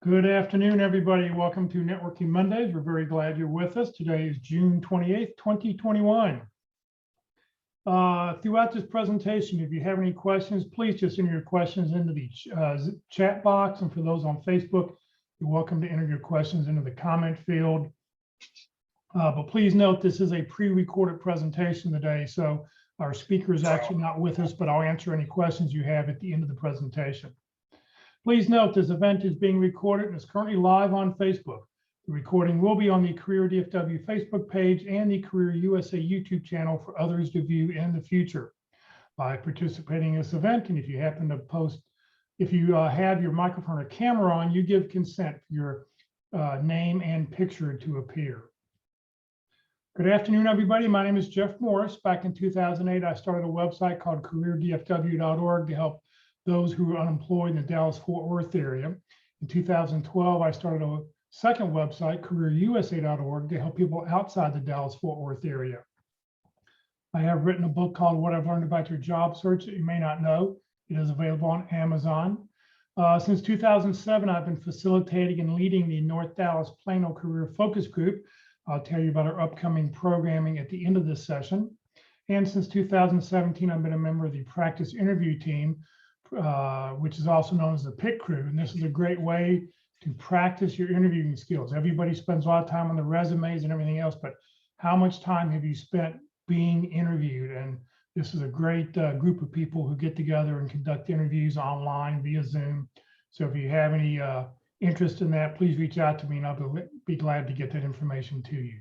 Good afternoon, everybody. Welcome to Networking Mondays. We're very glad you're with us. Today is June 28th, 2021. Throughout this presentation, if you have any questions, please just enter your questions into the chat box. And for those on Facebook, you're welcome to enter your questions into the comment field. But please note, this is a pre-recorded presentation today, so our speaker is actually not with us, but I'll answer any questions you have at the end of the presentation. Please note this event is being recorded and is currently live on Facebook. The recording will be on the Career DFW Facebook page and the Career USA YouTube channel for others to view in the future. By participating in this event, and if you happen to post, if you have your microphone or camera on, you give consent for your name and picture to appear. Good afternoon, everybody. My name is Jeff Morris. Back in 2008, I started a website called careerdfw.org to help those who are unemployed in the Dallas-Fort Worth area. In 2012, I started a second website, careerusa.org, to help people outside the Dallas-Fort Worth area. I have written a book called What I've Learned About Your Job Search That You May Not Know. It is available on Amazon. Since 2007, I've been facilitating and leading the North Dallas Plano Career Focus Group. I'll tell you about our upcoming programming at the end of this session. And since 2017, I've been a member of the practice interview team, which is also known as the PIT crew. And this is a great way to practice your interviewing skills. Everybody spends a lot of time on the resumes and everything else, but how much time have you spent being interviewed? And this is a great group of people who get together and conduct interviews online via Zoom. So if you have any interest in that, please reach out to me and I'll be glad to get that information to you.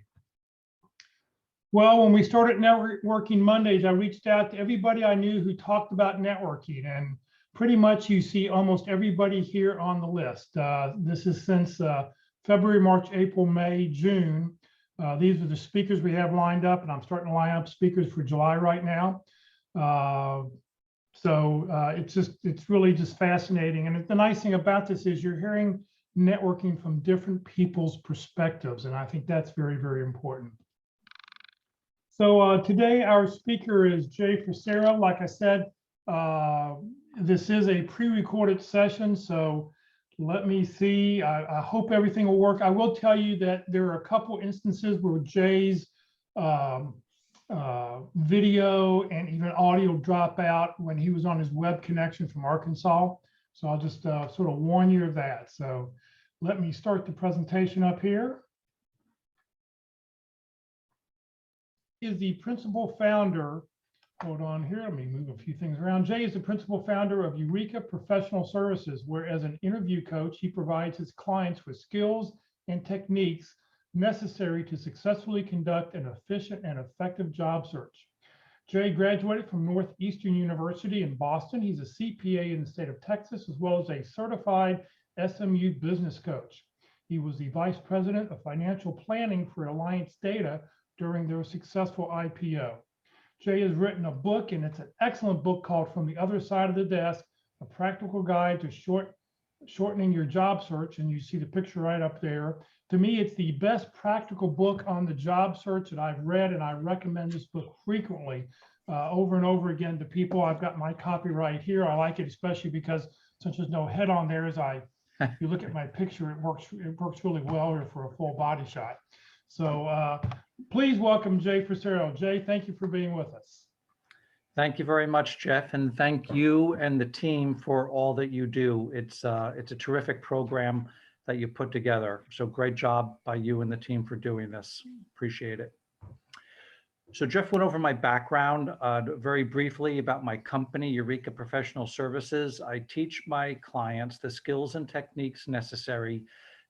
Well, when we started Networking Mondays, I reached out to everybody I knew who talked about networking, and pretty much you see almost everybody here on the list. This is since February, March, April, May, June. These are the speakers we have lined up, and I'm starting to line up speakers for July right now. It's really just fascinating. And the nice thing about this is you're hearing networking from different people's perspectives, and I think that's very, very important. So today our speaker is Jay Fusaro. Like I said, this is a pre-recorded session, so let me see. I hope everything will work. I will tell you that there are a couple instances where Jay's video and even audio drop out when he was on his web connection from Arkansas. So I'll just sort of warn you of that. So let me start the presentation up here. He is the principal founder. Hold on here, let me move a few things around. Jay is the principal founder of Eureka Professional Services, where as an interview coach, he provides his clients with skills and techniques necessary to successfully conduct an efficient and effective job search. Jay graduated from Northeastern University in Boston. He's a CPA in the state of Texas, as well as a certified SMU business coach. He was the vice president of financial planning for Alliance Data during their successful IPO. Jay has written a book, and it's an excellent book called From the Other Side of the Desk, A Practical Guide to Shortening Your Job Search. And you see the picture right up there. To me, it's the best practical book on the job search that I've read, and I recommend this book frequently over and over again to people. I've got my copy right here. I like it especially because since there's no head on there, if you look at my picture, it works really well here for a full body shot. So please welcome Jay Fusaro. Jay, thank you for being with us. Thank you very much, Jeff, and thank you and the team for all that you do. It's a terrific program that you put together. So great job by you and the team for doing this. Appreciate it. So Jeff went over my background very briefly about my company, Eureka Professional Services. I teach my clients the skills and techniques necessary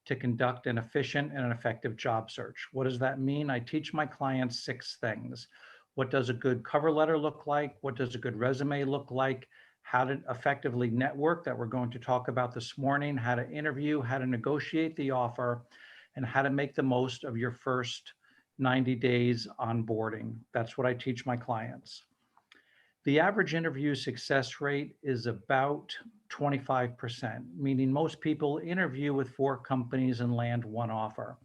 to conduct an efficient and an effective job search. What does that mean? I teach my clients 6 things. What does a good cover letter look like? What does a good resume look like? How to effectively network, that we're going to talk about this morning, how to interview, how to negotiate the offer, and how to make the most of your first 90 days onboarding. That's what I teach my clients. The average interview success rate is about 25%, meaning most people interview with 4 companies and land 1 offer.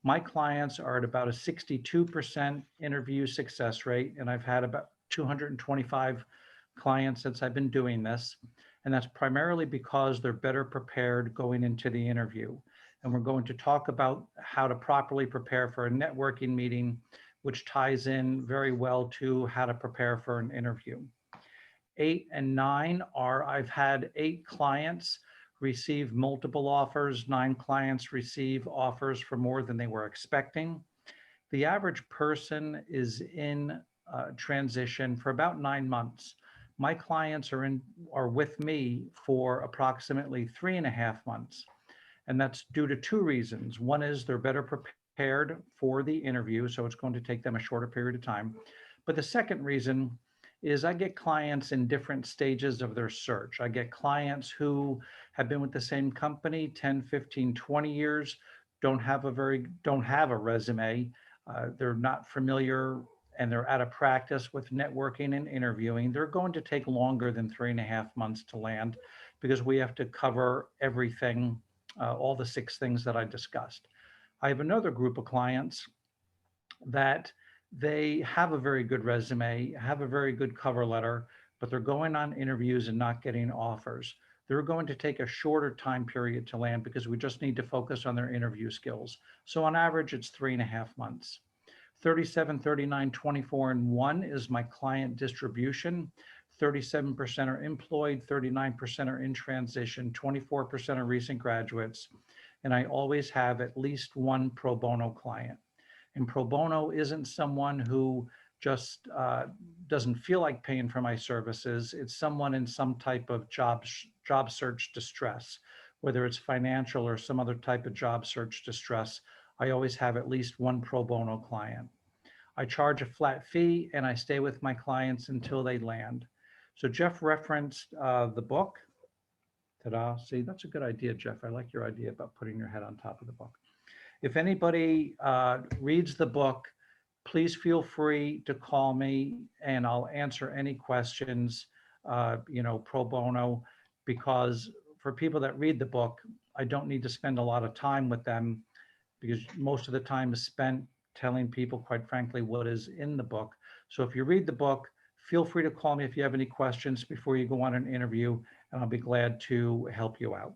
My clients are at about a 62% interview success rate, and I've had about 225 clients since I've been doing this. And that's primarily because they're better prepared going into the interview. And we're going to talk about how to properly prepare for a networking meeting, which ties in very well to how to prepare for an interview. 8 and 9 are, I've had 8 clients receive multiple offers, 9 clients receive offers for more than they were expecting. The average person is in transition for about 9 months. My clients are with me for approximately 3.5 months. And that's due to 2 reasons. One is they're better prepared for the interview, so it's going to take them a shorter period of time. But the second reason is I get clients in different stages of their search. I get clients who have been with the same company 10, 15, 20 years, don't have a resume. They're not familiar and they're out of practice with networking and interviewing. They're going to take longer than 3.5 months to land because we have to cover everything, all the 6 things that I discussed. I have another group of clients that they have a very good resume, have a very good cover letter, but they're going on interviews and not getting offers. They're going to take a shorter time period to land because we just need to focus on their interview skills. So on average, it's 3.5 months. 37, 39, 24, and 1 is my client distribution. 37% are employed, 39% are in transition, 24% are recent graduates, and I always have at least 1 pro bono client. And pro bono isn't someone who just doesn't feel like paying for my services. It's someone in some type of job search distress, whether it's financial or some other type of job search distress. I always have at least 1 pro bono client. I charge a flat fee and I stay with my clients until they land. So Jeff referenced the book. Ta-da, see, that's a good idea, Jeff. I like your idea about putting your head on top of the book. If anybody reads the book, please feel free to call me and I'll answer any questions, pro bono, because for people that read the book, I don't need to spend a lot of time with them because most of the time is spent telling people, quite frankly, what is in the book. So if you read the book, feel free to call me if you have any questions before you go on an interview, and I'll be glad to help you out.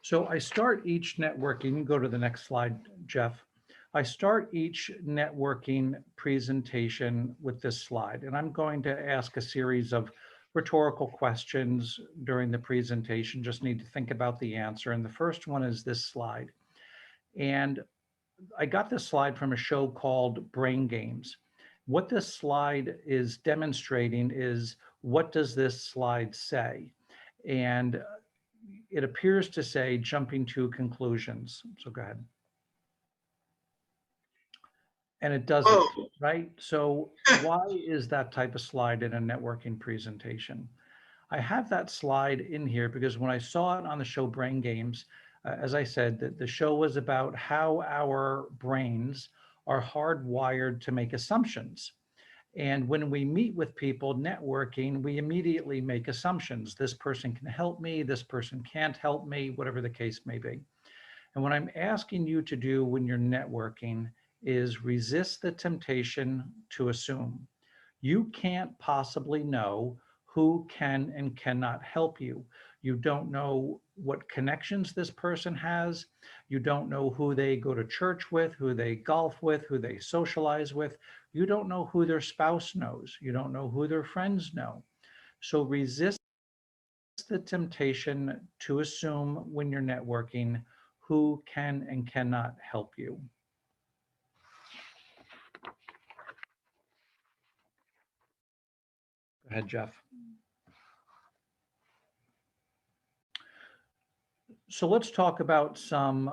So I start each networking, go to the next slide, Jeff. I start each networking presentation with this slide, and I'm going to ask a series of rhetorical questions during the presentation. Just need to think about the answer. And the first one is this slide. And I got this slide from a show called Brain Games. What this slide is demonstrating is, what does this slide say? And it appears to say jumping to conclusions. So go ahead. And it doesn't, right? So why is that type of slide in a networking presentation? I have that slide in here because when I saw it on the show Brain Games, as I said, the show was about how our brains are hardwired to make assumptions. And when we meet with people networking, we immediately make assumptions. This person can help me, this person can't help me, whatever the case may be. And what I'm asking you to do when you're networking is resist the temptation to assume. You can't possibly know who can and cannot help you. You don't know what connections this person has. You don't know who they go to church with, who they golf with, who they socialize with. You don't know who their spouse knows. You don't know who their friends know. So resist the temptation to assume when you're networking who can and cannot help you. Go ahead, Jeff. So let's talk about some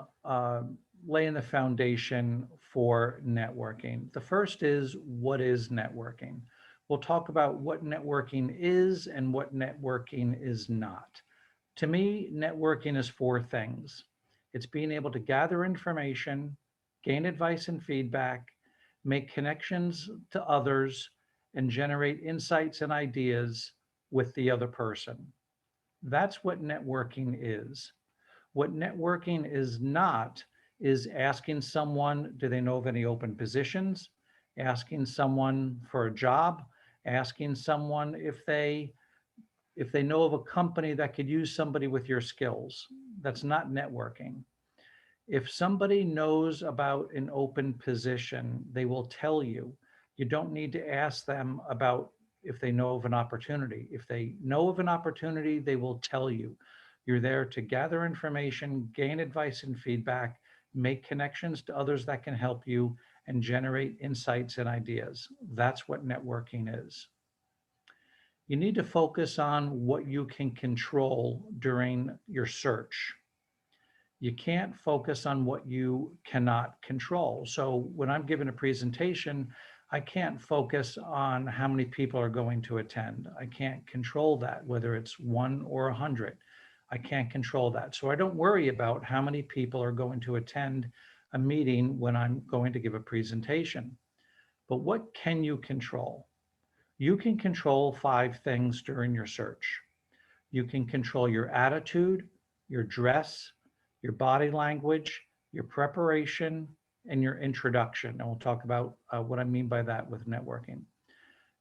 laying the foundation for networking. The first is, what is networking? We'll talk about what networking is and what networking is not. To me, networking is 4 things. It's being able to gather information, gain advice and feedback, make connections to others, and generate insights and ideas with the other person. That's what networking is. What networking is not is asking someone, do they know of any open positions? Asking someone for a job, asking someone if they know of a company that could use somebody with your skills. That's not networking. If somebody knows about an open position, they will tell you. You don't need to ask them about if they know of an opportunity. If they know of an opportunity, they will tell you. You're there to gather information, gain advice and feedback, make connections to others that can help you, and generate insights and ideas. That's what networking is. You need to focus on what you can control during your search. You can't focus on what you cannot control. So when I'm giving a presentation, I can't focus on how many people are going to attend. I can't control that, whether it's 1 or 100. I can't control that. So I don't worry about how many people are going to attend a meeting when I'm going to give a presentation. But what can you control? You can control 5 things during your search. You can control your attitude, your dress, your body language, your preparation, and your introduction. And we'll talk about what I mean by that with networking.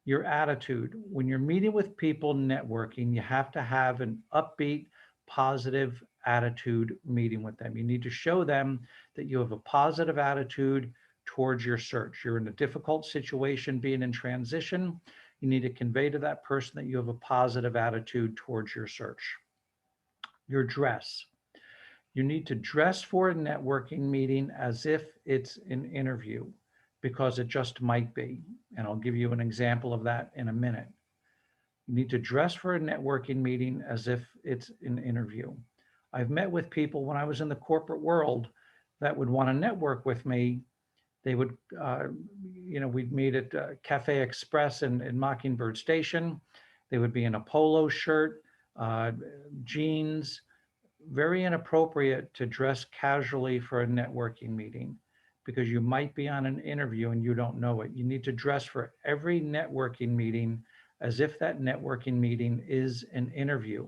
Your attitude. When you're meeting with people networking, you have to have an upbeat, positive attitude meeting with them. You need to show them that you have a positive attitude towards your search. You're in a difficult situation being in transition. You need to convey to that person that you have a positive attitude towards your search. Your dress. You need to dress for a networking meeting as if it's an interview, because it just might be. And I'll give you an example of that in a minute. You need to dress for a networking meeting as if it's an interview. I've met with people when I was in the corporate world that would want to network with me. They would, we'd meet at Cafe Express in Mockingbird Station. They would be in a polo shirt, jeans, very inappropriate to dress casually for a networking meeting, because you might be on an interview and you don't know it. You need to dress for every networking meeting as if that networking meeting is an interview.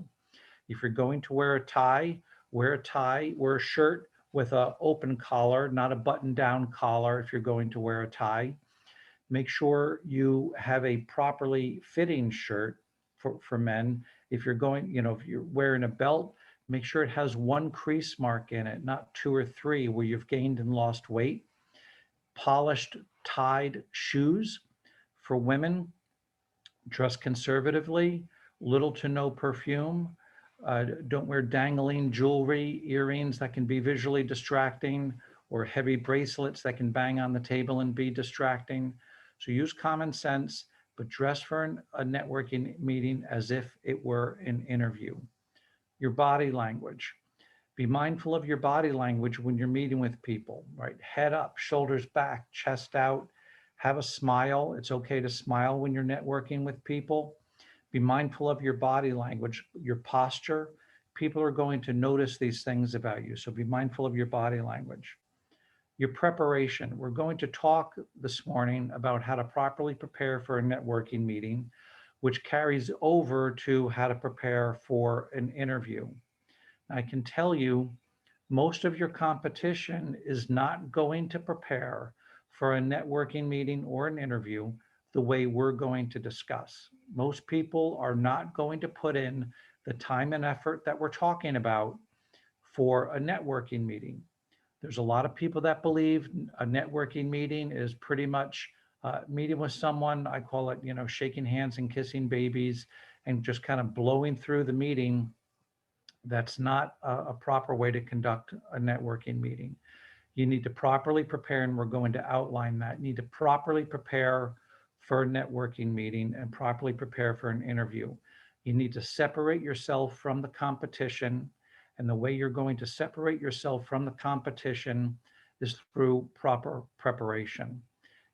If you're going to wear a tie, wear a tie, wear a shirt with an open collar, not a button-down collar if you're going to wear a tie. Make sure you have a properly fitting shirt for men. If you're going, if you're wearing a belt, make sure it has 1 crease mark in it, not 2 or 3 where you've gained and lost weight. Polished, tied shoes. For women, dress conservatively, little to no perfume. Don't wear dangling jewelry, earrings that can be visually distracting, or heavy bracelets that can bang on the table and be distracting. So use common sense, but dress for a networking meeting as if it were an interview. Your body language. Be mindful of your body language when you're meeting with people, right? Head up, shoulders back, chest out. Have a smile. It's okay to smile when you're networking with people. Be mindful of your body language, your posture. People are going to notice these things about you, so be mindful of your body language. Your preparation. We're going to talk this morning about how to properly prepare for a networking meeting, which carries over to how to prepare for an interview. I can tell you, most of your competition is not going to prepare for a networking meeting or an interview the way we're going to discuss. Most people are not going to put in the time and effort that we're talking about for a networking meeting. There's a lot of people that believe a networking meeting is pretty much meeting with someone. I call it, shaking hands and kissing babies and just kind of blowing through the meeting. That's not a proper way to conduct a networking meeting. You need to properly prepare, and we're going to outline that. You need to properly prepare for a networking meeting and properly prepare for an interview. You need to separate yourself from the competition, and the way you're going to separate yourself from the competition is through proper preparation.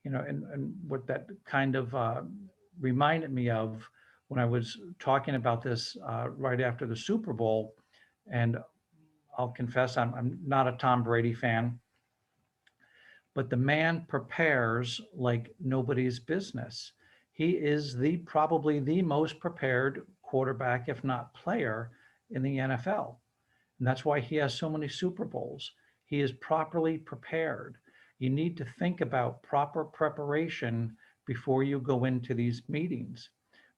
And what that kind of reminded me of when I was talking about this right after the Super Bowl, and I'll confess I'm not a Tom Brady fan, but the man prepares like nobody's business. He is probably the most prepared quarterback, if not player, in the NFL. And that's why he has so many Super Bowls. He is properly prepared. You need to think about proper preparation before you go into these meetings.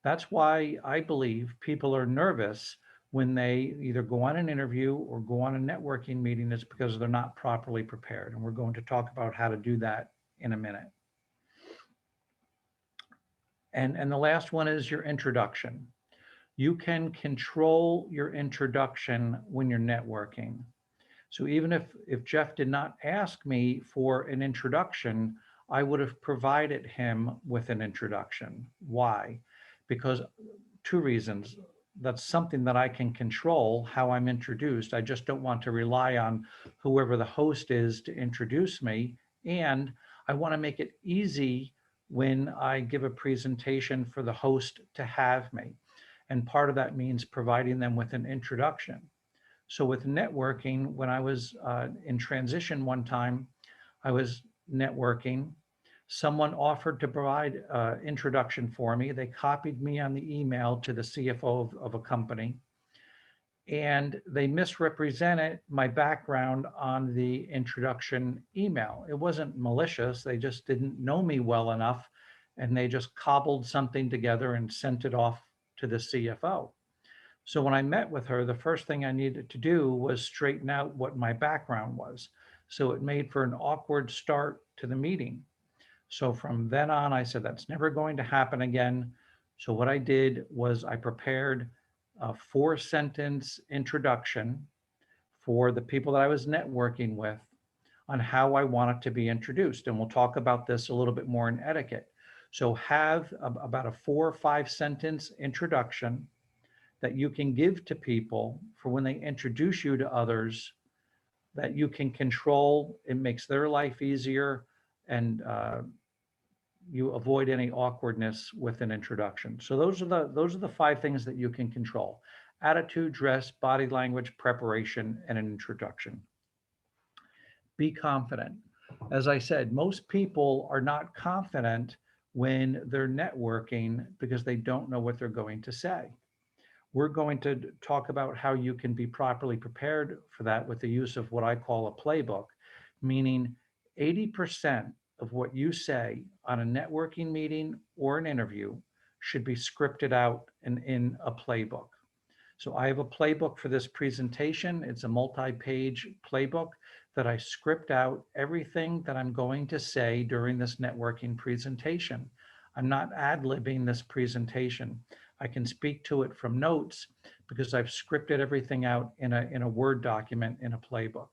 That's why I believe people are nervous when they either go on an interview or go on a networking meeting. It's because they're not properly prepared. And we're going to talk about how to do that in a minute. And the last one is your introduction. You can control your introduction when you're networking. So even if Jeff did not ask me for an introduction, I would have provided him with an introduction. Why? Because two reasons. That's something that I can control, how I'm introduced. I just don't want to rely on whoever the host is to introduce me. And I want to make it easy when I give a presentation for the host to have me. And part of that means providing them with an introduction. So with networking, when I was in transition one time, I was networking. Someone offered to provide introduction for me. They copied me on the email to the CFO of a company, and they misrepresented my background on the introduction email. It wasn't malicious. They just didn't know me well enough, and they just cobbled something together and sent it off to the CFO. So when I met with her, the first thing I needed to do was straighten out what my background was. So it made for an awkward start to the meeting. So from then on, I said, that's never going to happen again. So what I did was I prepared a 4-sentence introduction for the people that I was networking with on how I want it to be introduced. And we'll talk about this a little bit more in etiquette. So have about a 4 or 5-sentence introduction that you can give to people for when they introduce you to others, that you can control. It makes their life easier, and you avoid any awkwardness with an introduction. So those are the 5 things that you can control: attitude, dress, body language, preparation, and an introduction. Be confident. As I said, most people are not confident when they're networking because they don't know what they're going to say. We're going to talk about how you can be properly prepared for that with the use of what I call a playbook, meaning 80% of what you say on a networking meeting or an interview should be scripted out in a playbook. So I have a playbook for this presentation. It's a multi-page playbook that I script out everything that I'm going to say during this networking presentation. I'm not ad-libbing this presentation. I can speak to it from notes because I've scripted everything out in a Word document in a playbook.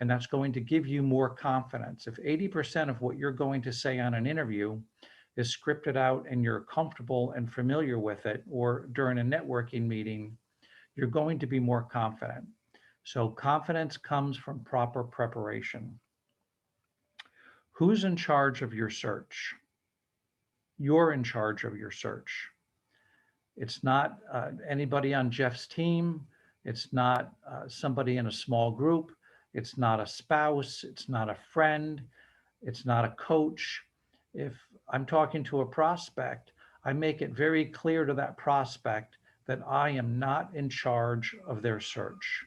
And that's going to give you more confidence. If 80% of what you're going to say on an interview is scripted out and you're comfortable and familiar with it, or during a networking meeting, you're going to be more confident. So confidence comes from proper preparation. Who's in charge of your search? You're in charge of your search. It's not anybody on Jeff's team. It's not somebody in a small group. It's not a spouse. It's not a friend. It's not a coach. If I'm talking to a prospect, I make it very clear to that prospect that I am not in charge of their search.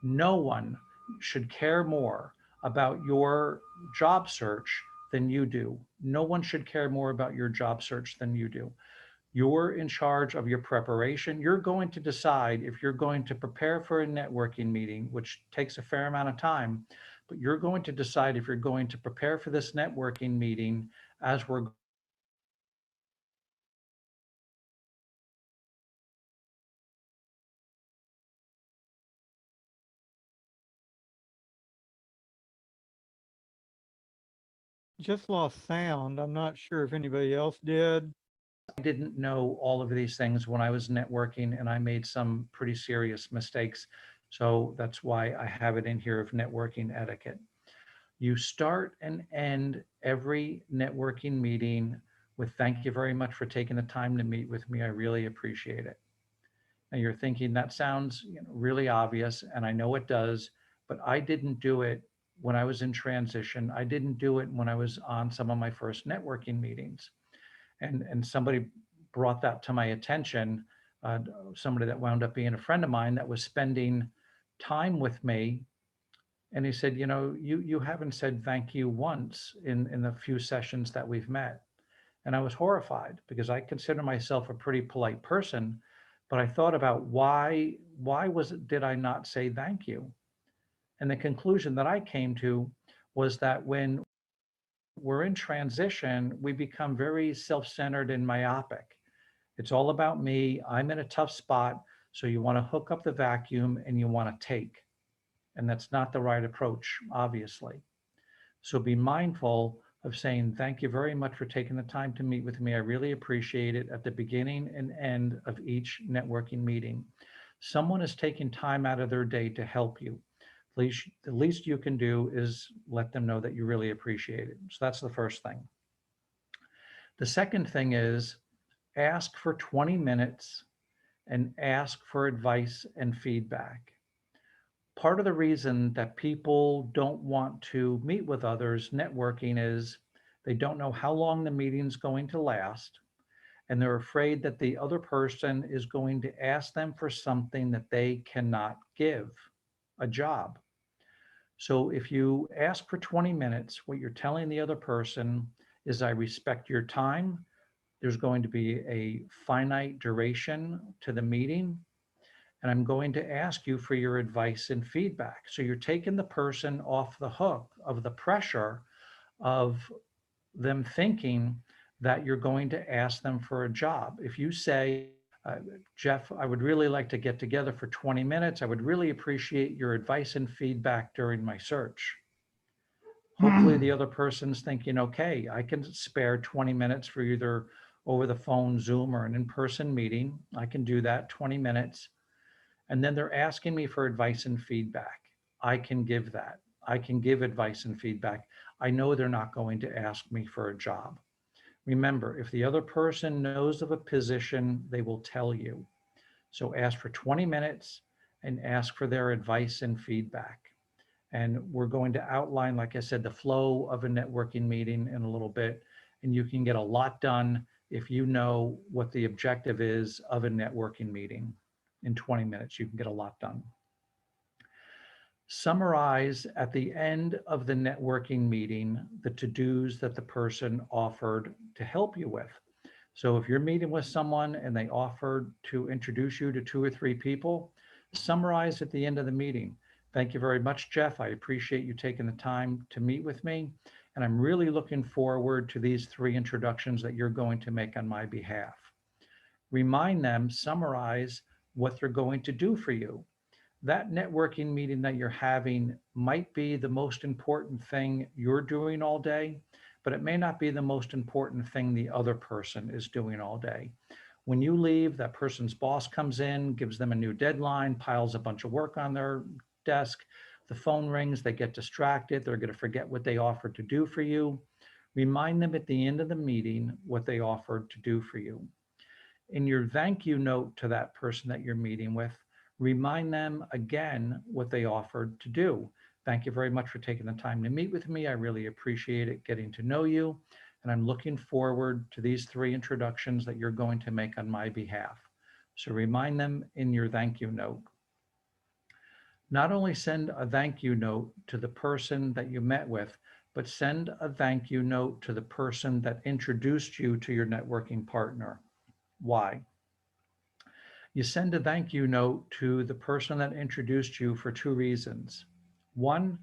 No one should care more about your job search than you do. No one should care more about your job search than you do. You're in charge of your preparation. You're going to decide if you're going to prepare for a networking meeting, which takes a fair amount of time, but you're going to decide if you're going to prepare for this networking meeting as we're Just lost sound. I'm not sure if anybody else did. I didn't know all of these things when I was networking, and I made some pretty serious mistakes. So that's why I have it in here of networking etiquette. You start and end every networking meeting with "thank you very much for taking the time to meet with me. I really appreciate it." Now you're thinking that sounds, really obvious, and I know it does, but I didn't do it when I was in transition. I didn't do it when I was on some of my first networking meetings. And somebody brought that to my attention, somebody that wound up being a friend of mine that was spending time with me. And he said, you haven't said thank you once in the few sessions that we've met. And I was horrified because I consider myself a pretty polite person, but I thought about did I not say thank you? And the conclusion that I came to was that when we're in transition, we become very self-centered and myopic. It's all about me. I'm in a tough spot. So you want to hook up the vacuum and you want to take. And that's not the right approach, obviously. So be mindful of saying, thank you very much for taking the time to meet with me. I really appreciate it at the beginning and end of each networking meeting. Someone is taking time out of their day to help you. The least you can do is let them know that you really appreciate it. So that's the first thing. The second thing is ask for 20 minutes and ask for advice and feedback. Part of the reason that people don't want to meet with others networking is they don't know how long the meeting's going to last, and they're afraid that the other person is going to ask them for something that they cannot give, a job. So if you ask for 20 minutes, what you're telling the other person is, I respect your time. There's going to be a finite duration to the meeting, and I'm going to ask you for your advice and feedback. So you're taking the person off the hook of the pressure of them thinking that you're going to ask them for a job. If you say, Jeff, I would really like to get together for 20 minutes. I would really appreciate your advice and feedback during my search. Hopefully the other person's thinking, okay, I can spare 20 minutes for either over the phone, Zoom, or an in-person meeting. I can do that, 20 minutes. And then they're asking me for advice and feedback. I can give that. I can give advice and feedback. I know they're not going to ask me for a job. Remember, if the other person knows of a position, they will tell you. So ask for 20 minutes and ask for their advice and feedback. And we're going to outline, like I said, the flow of a networking meeting in a little bit. And you can get a lot done if you know what the objective is of a networking meeting. In 20 minutes, you can get a lot done. Summarize at the end of the networking meeting the to-dos that the person offered to help you with. So if you're meeting with someone and they offered to introduce you to 2 or 3 people, summarize at the end of the meeting. Thank you very much, Jeff. I appreciate you taking the time to meet with me. And I'm really looking forward to these 3 introductions that you're going to make on my behalf. Remind them, summarize what they're going to do for you. That networking meeting that you're having might be the most important thing you're doing all day, but it may not be the most important thing the other person is doing all day. When you leave, that person's boss comes in, gives them a new deadline, piles a bunch of work on their desk. The phone rings, they get distracted, they're going to forget what they offered to do for you. Remind them at the end of the meeting what they offered to do for you. In your thank you note to that person that you're meeting with, remind them again what they offered to do. Thank you very much for taking the time to meet with me. I really appreciate it getting to know you. And I'm looking forward to these 3 introductions that you're going to make on my behalf. So remind them in your thank you note. Not only send a thank you note to the person that you met with, but send a thank you note to the person that introduced you to your networking partner. Why? You send a thank you note to the person that introduced you for 2 reasons. One,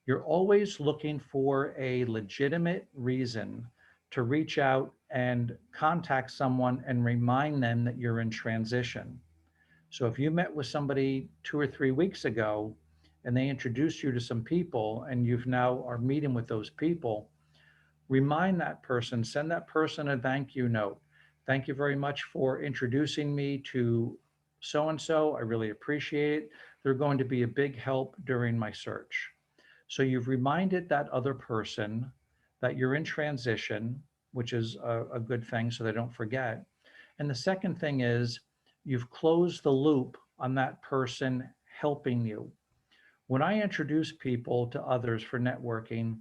you're always looking for a legitimate reason to reach out and contact someone and remind them that you're in transition. So if you met with somebody 2 or 3 weeks ago and they introduced you to some people and you've now are meeting with those people, remind that person, send that person a thank you note. Thank you very much for introducing me to so-and-so. I really appreciate it. They're going to be a big help during my search. So you've reminded that other person that you're in transition, which is a good thing so they don't forget. And the second thing is you've closed the loop on that person helping you. When I introduce people to others for networking,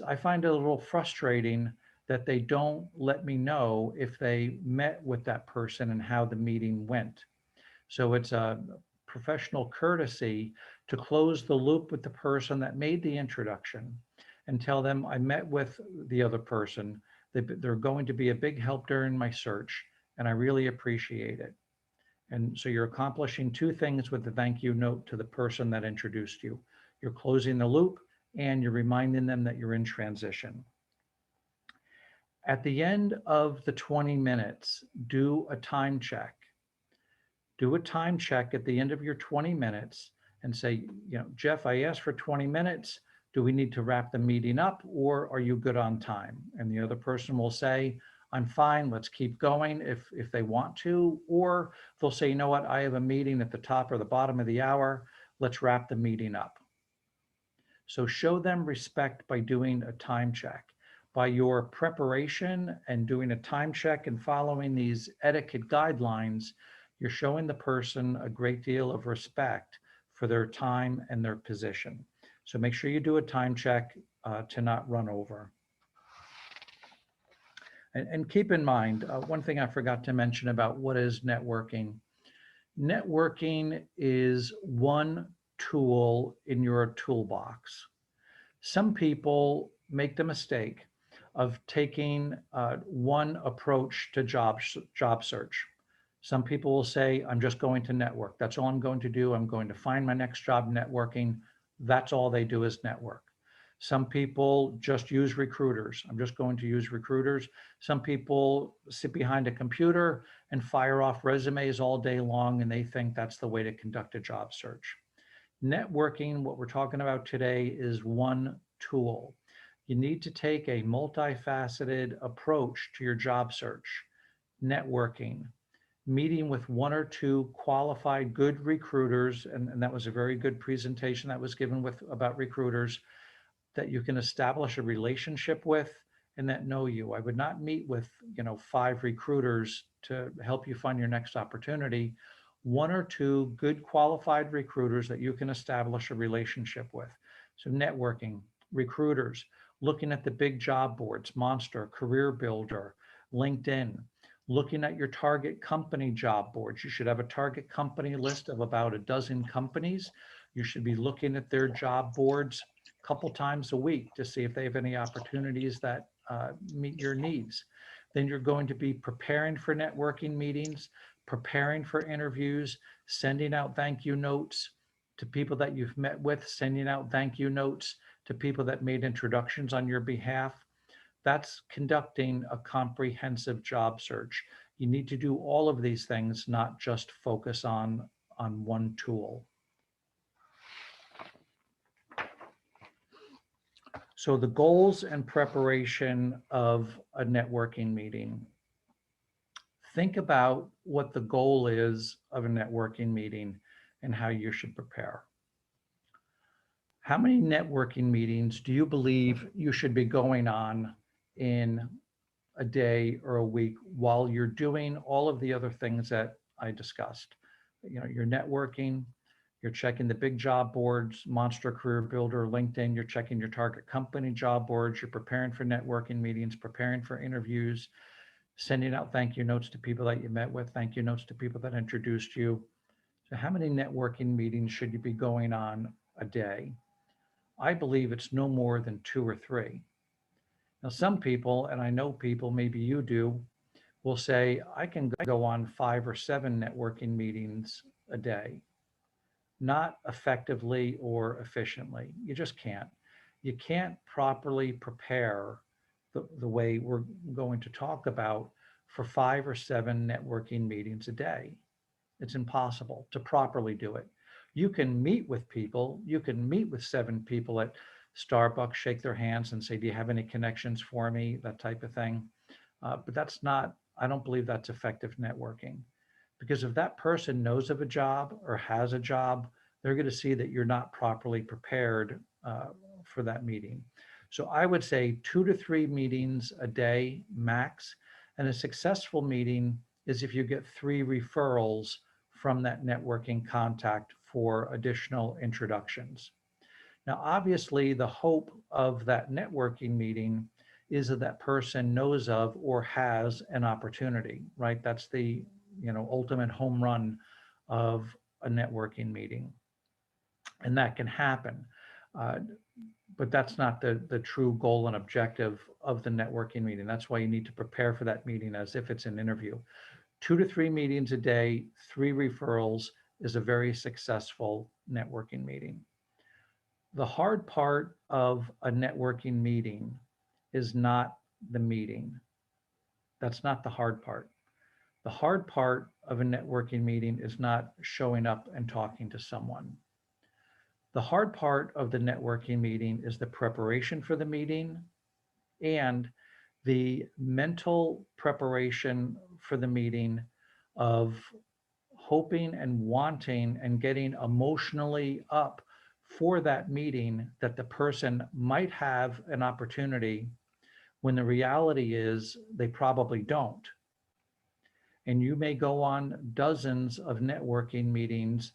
I find it a little frustrating that they don't let me know if they met with that person and how the meeting went. So it's a professional courtesy to close the loop with the person that made the introduction and tell them I met with the other person. They're going to be a big help during my search, and I really appreciate it. And so you're accomplishing two things with the thank you note to the person that introduced you. You're closing the loop and you're reminding them that you're in transition. At the end of the 20 minutes, do a time check. Do a time check at the end of your 20 minutes and say, Jeff, I asked for 20 minutes. Do we need to wrap the meeting up, or are you good on time? And the other person will say, I'm fine, let's keep going if they want to, or they'll say, you know what, I have a meeting at the top or the bottom of the hour, let's wrap the meeting up. So show them respect by doing a time check. By your preparation and doing a time check and following these etiquette guidelines, you're showing the person a great deal of respect for their time and their position. So make sure you do a time check to not run over. And keep in mind, one thing I forgot to mention about what is networking. Networking is one tool in your toolbox. Some people make the mistake of taking one approach to job search. Some people will say, I'm just going to network. That's all I'm going to do. I'm going to find my next job networking. That's all they do is network. Some people just use recruiters. I'm just going to use recruiters. Some people sit behind a computer and fire off resumes all day long, and they think that's the way to conduct a job search. Networking, what we're talking about today, is one tool. You need to take a multifaceted approach to your job search. Networking, meeting with one or two qualified good recruiters, and that was a very good presentation that was given about recruiters that you can establish a relationship with and that know you. I would not meet with 5 recruiters to help you find your next opportunity. One or two good qualified recruiters that you can establish a relationship with. So networking, recruiters, looking at the big job boards, Monster, Career Builder, LinkedIn, looking at your target company job boards. You should have a target company list of about a dozen companies. You should be looking at their job boards a couple times a week to see if they have any opportunities that meet your needs. Then you're going to be preparing for networking meetings, preparing for interviews, sending out thank you notes to people that you've met with, sending out thank you notes to people that made introductions on your behalf. That's conducting a comprehensive job search. You need to do all of these things, not just focus on one tool. So the goals and preparation of a networking meeting. Think about what the goal is of a networking meeting and how you should prepare. How many networking meetings do you believe you should be going on in a day or a week while you're doing all of the other things that I discussed? You're networking, you're checking the big job boards, Monster, Career Builder, LinkedIn, you're checking your target company job boards, you're preparing for networking meetings, preparing for interviews, sending out thank you notes to people that you met with, thank you notes to people that introduced you. So how many networking meetings should you be going on a day? I believe it's no more than 2 or 3. Now, some people, and I know people, maybe you do, will say, I can go on 5 or 7 networking meetings a day. Not effectively or efficiently. You just can't. You can't properly prepare the way we're going to talk about for 5 or 7 networking meetings a day. It's impossible to properly do it. You can meet with people. You can meet with 7 people at Starbucks, shake their hands and say, do you have any connections for me? That type of thing. But that's not, I don't believe that's effective networking. Because if that person knows of a job or has a job, they're going to see that you're not properly prepared for that meeting. So I would say 2 to 3 meetings a day max. And a successful meeting is if you get 3 referrals from that networking contact for additional introductions. Now, obviously, the hope of that networking meeting is that that person knows of or has an opportunity, right? That's the ultimate home run of a networking meeting. And that can happen. Uh, but that's not the true goal and objective of the networking meeting. That's why you need to prepare for that meeting as if it's an interview. 2 to 3 meetings a day, 3 referrals is a very successful networking meeting. The hard part of a networking meeting is not the meeting. That's not the hard part. The hard part of a networking meeting is not showing up and talking to someone. The hard part of the networking meeting is the preparation for the meeting and the mental preparation for the meeting of hoping and wanting and getting emotionally up for that meeting that the person might have an opportunity when the reality is they probably don't. And you may go on dozens of networking meetings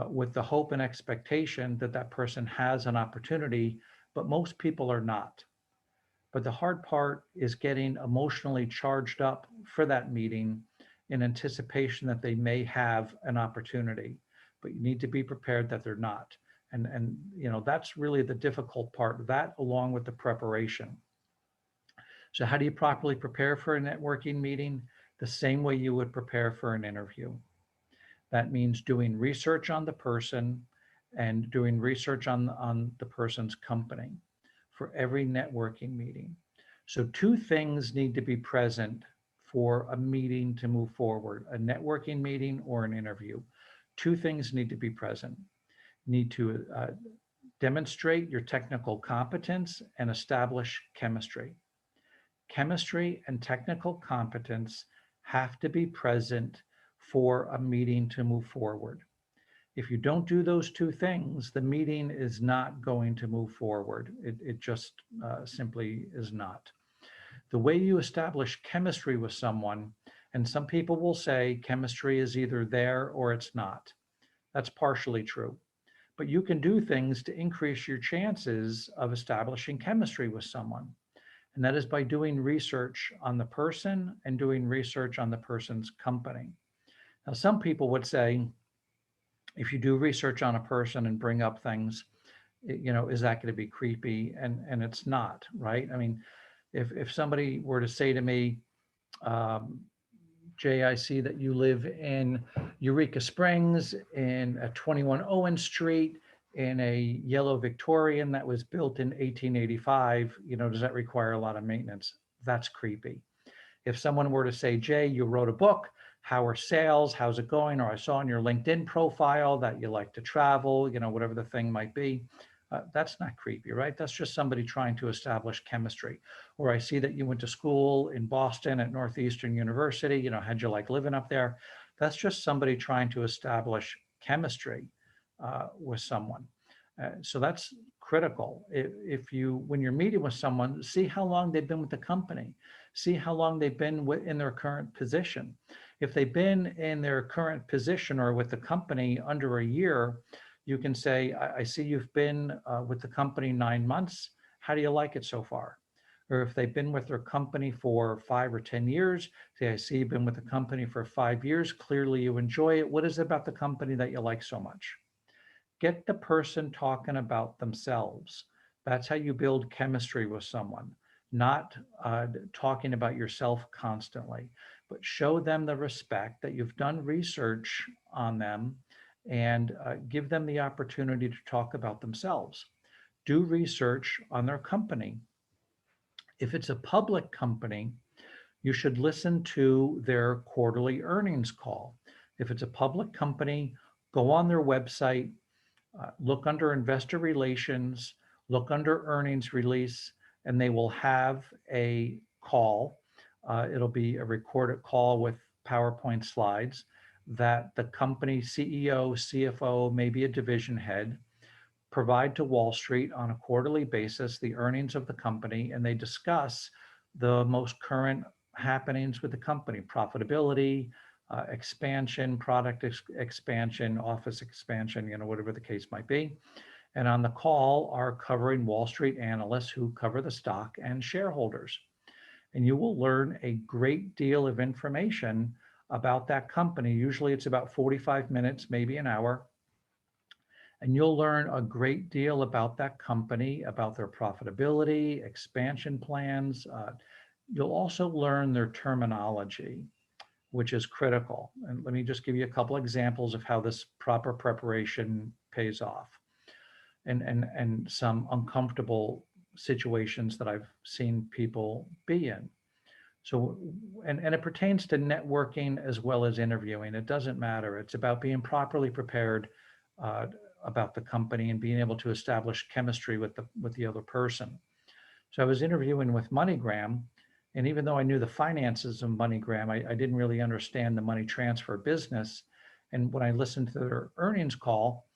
with the hope and expectation that that person has an opportunity, but most people are not. But the hard part is getting emotionally charged up for that meeting in anticipation that they may have an opportunity, but you need to be prepared that they're not. And you know, that's really the difficult part, that along with the preparation. So how do you properly prepare for a networking meeting? The same way you would prepare for an interview. That means doing research on the person and doing research on the person's company for every networking meeting. So 2 things need to be present for a meeting to move forward, a networking meeting or an interview. 2 things need to be present. You need to demonstrate your technical competence and establish chemistry. Chemistry and technical competence have to be present for a meeting to move forward. If you don't do those 2 things, the meeting is not going to move forward. It just simply is not. The way you establish chemistry with someone, and some people will say chemistry is either there or it's not. That's partially true. But you can do things to increase your chances of establishing chemistry with someone. And that is by doing research on the person and doing research on the person's company. Now, some people would say, if you do research on a person and bring up things, you know, is that going to be creepy? And it's not, right? I mean, if somebody were to say to me, Jay, I see that you live in Eureka Springs in 21 Owen Street in a yellow Victorian that was built in 1885, you know, does that require a lot of maintenance? That's creepy. If someone were to say, Jay, you wrote a book, how are sales? How's it going? Or I saw on your LinkedIn profile that you like to travel, you know, whatever the thing might be. That's not creepy, right? That's just somebody trying to establish chemistry. Or I see that you went to school in Boston at Northeastern University, you know, how'd you like living up there? That's just somebody trying to establish chemistry with someone. So that's critical. If you, when you're meeting with someone, see how long they've been with the company, see how long they've been in their current position. If they've been in their current position or with the company under a year, you can say, I see you've been with the company 9 months. How do you like it so far? Or if they've been with their company for 5 or 10 years, say, I see you've been with the company for 5 years. Clearly you enjoy it. What is it about the company that you like so much? Get the person talking about themselves. That's how you build chemistry with someone, not talking about yourself constantly, but show them the respect that you've done research on them and give them the opportunity to talk about themselves. Do research on their company. If it's a public company, you should listen to their quarterly earnings call. If it's a public company, go on their website, look under investor relations, look under earnings release, and they will have a call. It'll be a recorded call with PowerPoint slides that the company CEO, CFO, maybe a division head, provide to Wall Street on a quarterly basis the earnings of the company, and they discuss the most current happenings with the company, profitability, expansion, product expansion, office expansion, you know, whatever the case might be. And on the call are covering Wall Street analysts who cover the stock and shareholders. And you will learn a great deal of information about that company. Usually it's about 45 minutes, maybe an hour. And you'll learn a great deal about that company, about their profitability, expansion plans. You'll also learn their terminology, which is critical. And let me just give you a couple examples of how this proper preparation pays off, and some uncomfortable situations that I've seen people be in. So, and it pertains to networking as well as interviewing. It doesn't matter. It's about being properly prepared uh, about the company and being able to establish chemistry with the other person. So I was interviewing with MoneyGram, and even though I knew the finances of MoneyGram, I didn't really understand the money transfer business. And when I listened to their earnings call,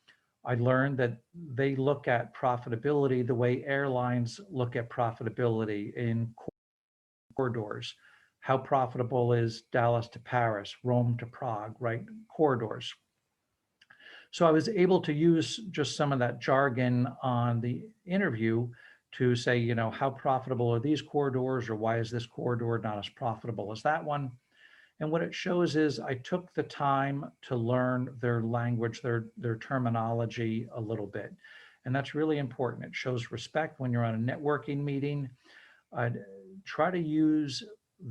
I learned that they look at profitability the way airlines look at profitability in corridors. How profitable is Dallas to Paris, Rome to Prague, right? Corridors. So I was able to use just some of that jargon on the interview to say, you know, how profitable are these corridors, or why is this corridor not as profitable as that one? And what it shows is I took the time to learn their language, their terminology a little bit. And that's really important. It shows respect when you're on a networking meeting. Try to use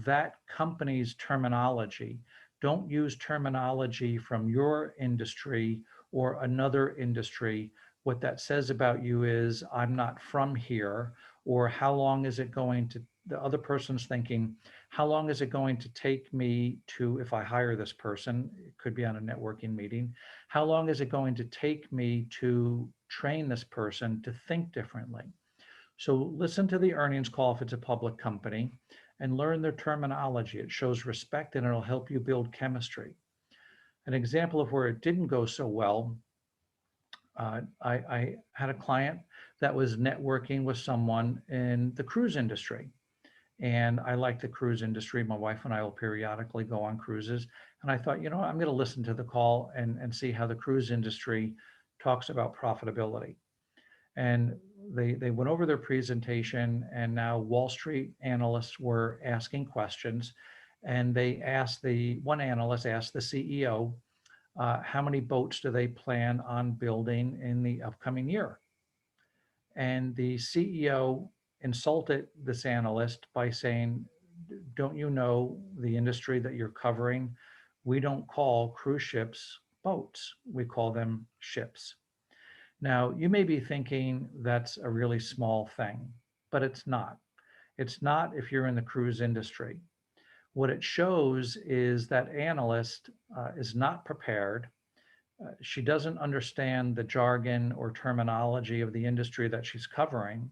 that company's terminology. Don't use terminology from your industry or another industry. What that says about you is, I'm not from here, or how long is it going to, the other person's thinking, how long is it going to take me to, if I hire this person, it could be on a networking meeting, how long is it going to take me to train this person to think differently? So listen to the earnings call if it's a public company and learn their terminology. It shows respect and it'll help you build chemistry. An example of where it didn't go so well, I had a client that was networking with someone in the cruise industry. And I like the cruise industry. My wife and I will periodically go on cruises. And I thought, you know, I'm going to listen to the call and see how the cruise industry talks about profitability. And they went over their presentation, and now Wall Street analysts were asking questions. And they asked, the one analyst asked the CEO, how many boats do they plan on building in the upcoming year? And the CEO insulted this analyst by saying, don't you know the industry that you're covering? We don't call cruise ships boats, we call them ships. Now, you may be thinking that's a really small thing, but it's not. It's not if you're in the cruise industry. What it shows is that analyst is not prepared. She doesn't understand the jargon or terminology of the industry that she's covering.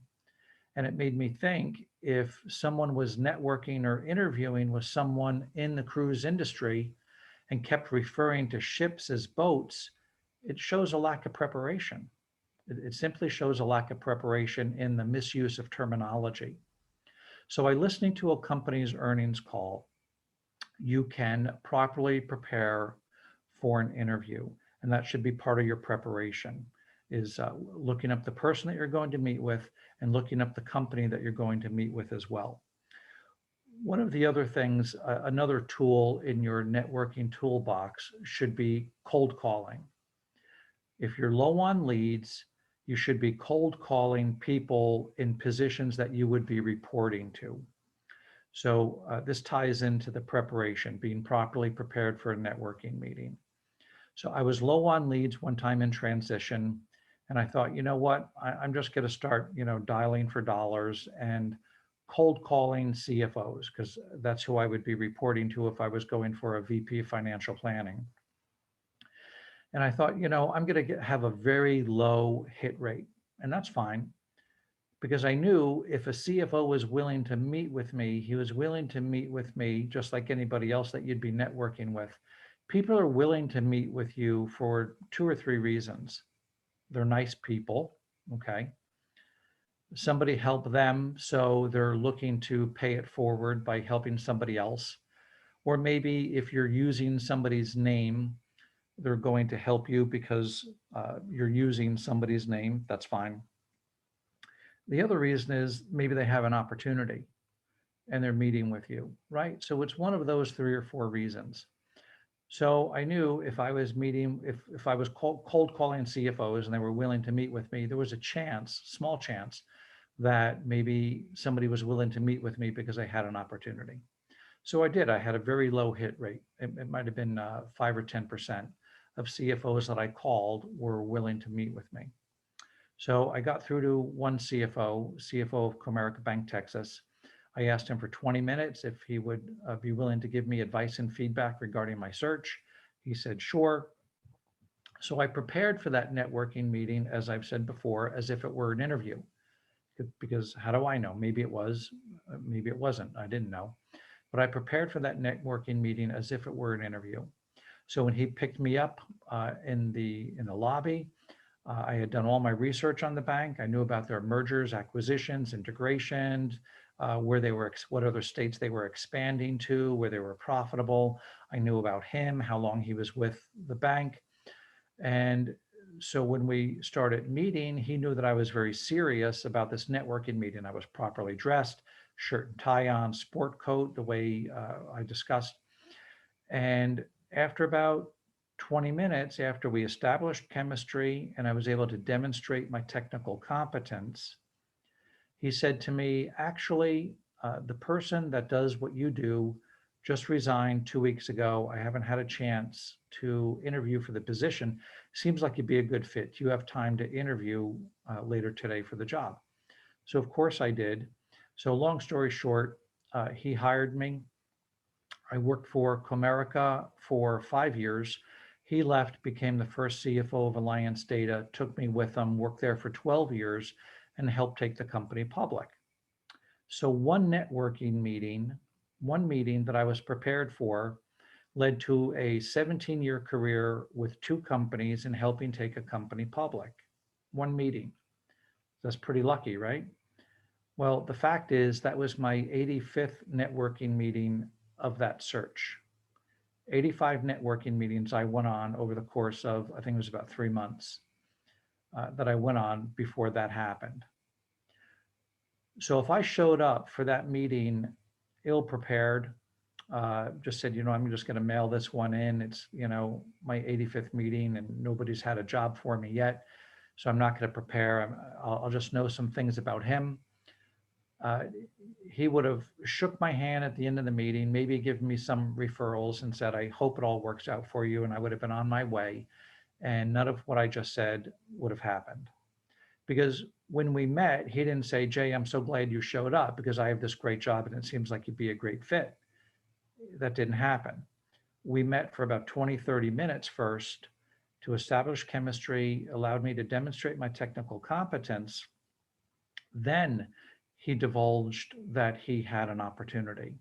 And it made me think, if someone was networking or interviewing with someone in the cruise industry and kept referring to ships as boats, it shows a lack of preparation. It simply shows a lack of preparation in the misuse of terminology. So by listening to a company's earnings call, you can properly prepare for an interview. And that should be part of your preparation, is looking up the person that you're going to meet with and looking up the company that you're going to meet with as well. One of the other things, another tool in your networking toolbox should be cold calling. If you're low on leads, you should be cold calling people in positions that you would be reporting to. So this ties into the preparation, being properly prepared for a networking meeting. So I was low on leads one time in transition, and I thought, you know what, I'm just going to start, you know, dialing for dollars and cold calling CFOs, because that's who I would be reporting to if I was going for a VP of financial planning. And I thought, you know, I'm going to have a very low hit rate, and that's fine, because I knew if a CFO was willing to meet with me, he was willing to meet with me just like anybody else that you'd be networking with. People are willing to meet with you for 2 or 3 reasons. They're nice people, okay? Somebody helped them, so they're looking to pay it forward by helping somebody else. Or maybe if you're using somebody's name, they're going to help you because you're using somebody's name. That's fine. The other reason is maybe they have an opportunity and they're meeting with you, right? So it's one of those 3 or 4 reasons. So I knew if I was meeting, if I was cold calling CFOs and they were willing to meet with me, there was a chance, small chance, that maybe somebody was willing to meet with me because I had an opportunity. So I did. I had a very low hit rate. It might have been 5 or 10% of CFOs that I called were willing to meet with me. So I got through to one CFO of Comerica Bank, Texas. I asked him for 20 minutes if he would be willing to give me advice and feedback regarding my search. He said, sure. So I prepared for that networking meeting, as I've said before, as if it were an interview. Because how do I know? Maybe it was, maybe it wasn't. I didn't know. But I prepared for that networking meeting as if it were an interview. So when he picked me up in the lobby, I had done all my research on the bank. I knew about their mergers, acquisitions, integrations, where they were, what other states they were expanding to, where they were profitable. I knew about him, how long he was with the bank. And so when we started meeting, he knew that I was very serious about this networking meeting. I was properly dressed, shirt and tie on, sport coat, the way I discussed. And after about 20 minutes, after we established chemistry and I was able to demonstrate my technical competence, he said to me, actually, the person that does what you do just resigned 2 weeks ago. I haven't had a chance to interview for the position. Seems like you'd be a good fit. You have time to interview later today for the job. So of course I did. So long story short, he hired me. I worked for Comerica for 5 years. He left, became the first CFO of Alliance Data, took me with him, worked there for 12 years, and helped take the company public. So one meeting that I was prepared for led to a 17-year career with 2 companies and helping take a company public. One meeting. That's pretty lucky, right? Well, the fact is that was my 85th networking meeting of that search. 85 networking meetings I went on over the course of, I think it was about 3 months that I went on before that happened. So if I showed up for that meeting ill prepared, just said, I'm just going to mail this one in. It's, my 85th meeting and nobody's had a job for me yet. So I'm not going to prepare. I'll just know some things about him. He would have shook my hand at the end of the meeting, maybe given me some referrals and said, I hope it all works out for you. And I would have been on my way. And none of what I just said would have happened. Because when we met, he didn't say, Jay, I'm so glad you showed up because I have this great job and it seems like you'd be a great fit. That didn't happen. We met for about 20, 30 minutes first to establish chemistry, allowed me to demonstrate my technical competence. Then he divulged that he had an opportunity.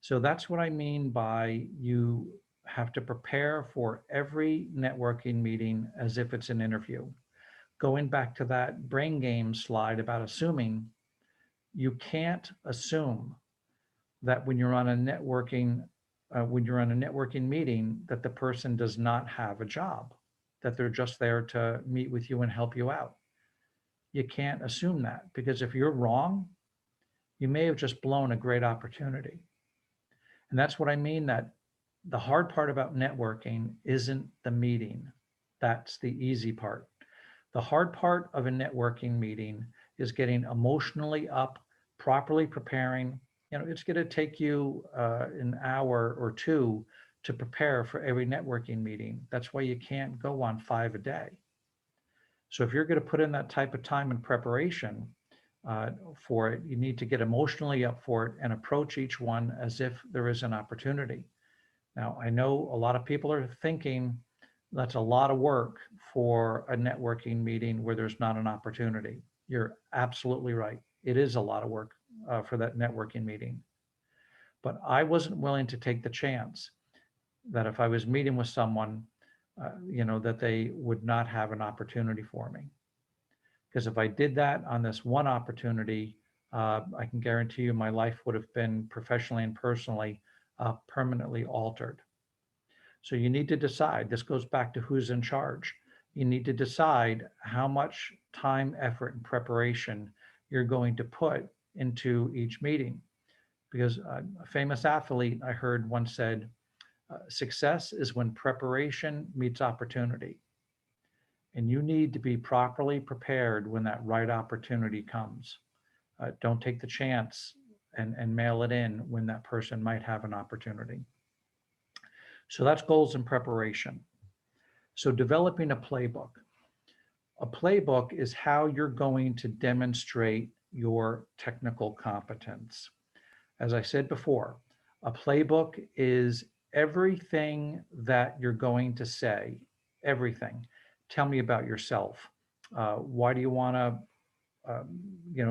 So that's what I mean by you have to prepare for every networking meeting as if it's an interview. Going back to that brain game slide about assuming, you can't assume that when you're on a networking meeting, that the person does not have a job, that they're just there to meet with you and help you out. You can't assume that, because if you're wrong, you may have just blown a great opportunity. And that's what I mean, that the hard part about networking isn't the meeting. That's the easy part. The hard part of a networking meeting is getting emotionally up, properly preparing. It's going to take you an hour or 2 to prepare for every networking meeting. That's why you can't go on 5 a day. So if you're going to put in that type of time and preparation for it, you need to get emotionally up for it and approach each one as if there is an opportunity. Now, I know a lot of people are thinking that's a lot of work for a networking meeting where there's not an opportunity. You're absolutely right. It is a lot of work for that networking meeting. But I wasn't willing to take the chance that if I was meeting with someone, that they would not have an opportunity for me. Because if I did that on this one opportunity, I can guarantee you my life would have been professionally and personally permanently altered. So you need to decide, this goes back to who's in charge. You need to decide how much time, effort, and preparation you're going to put into each meeting. Because a famous athlete I heard once said, Success is when preparation meets opportunity. And you need to be properly prepared when that right opportunity comes. Don't take the chance and mail it in when that person might have an opportunity. So that's goals and preparation. So developing a playbook. A playbook is how you're going to demonstrate your technical competence. As I said before, a playbook is everything that you're going to say, everything. Tell me about yourself. Why do you want to,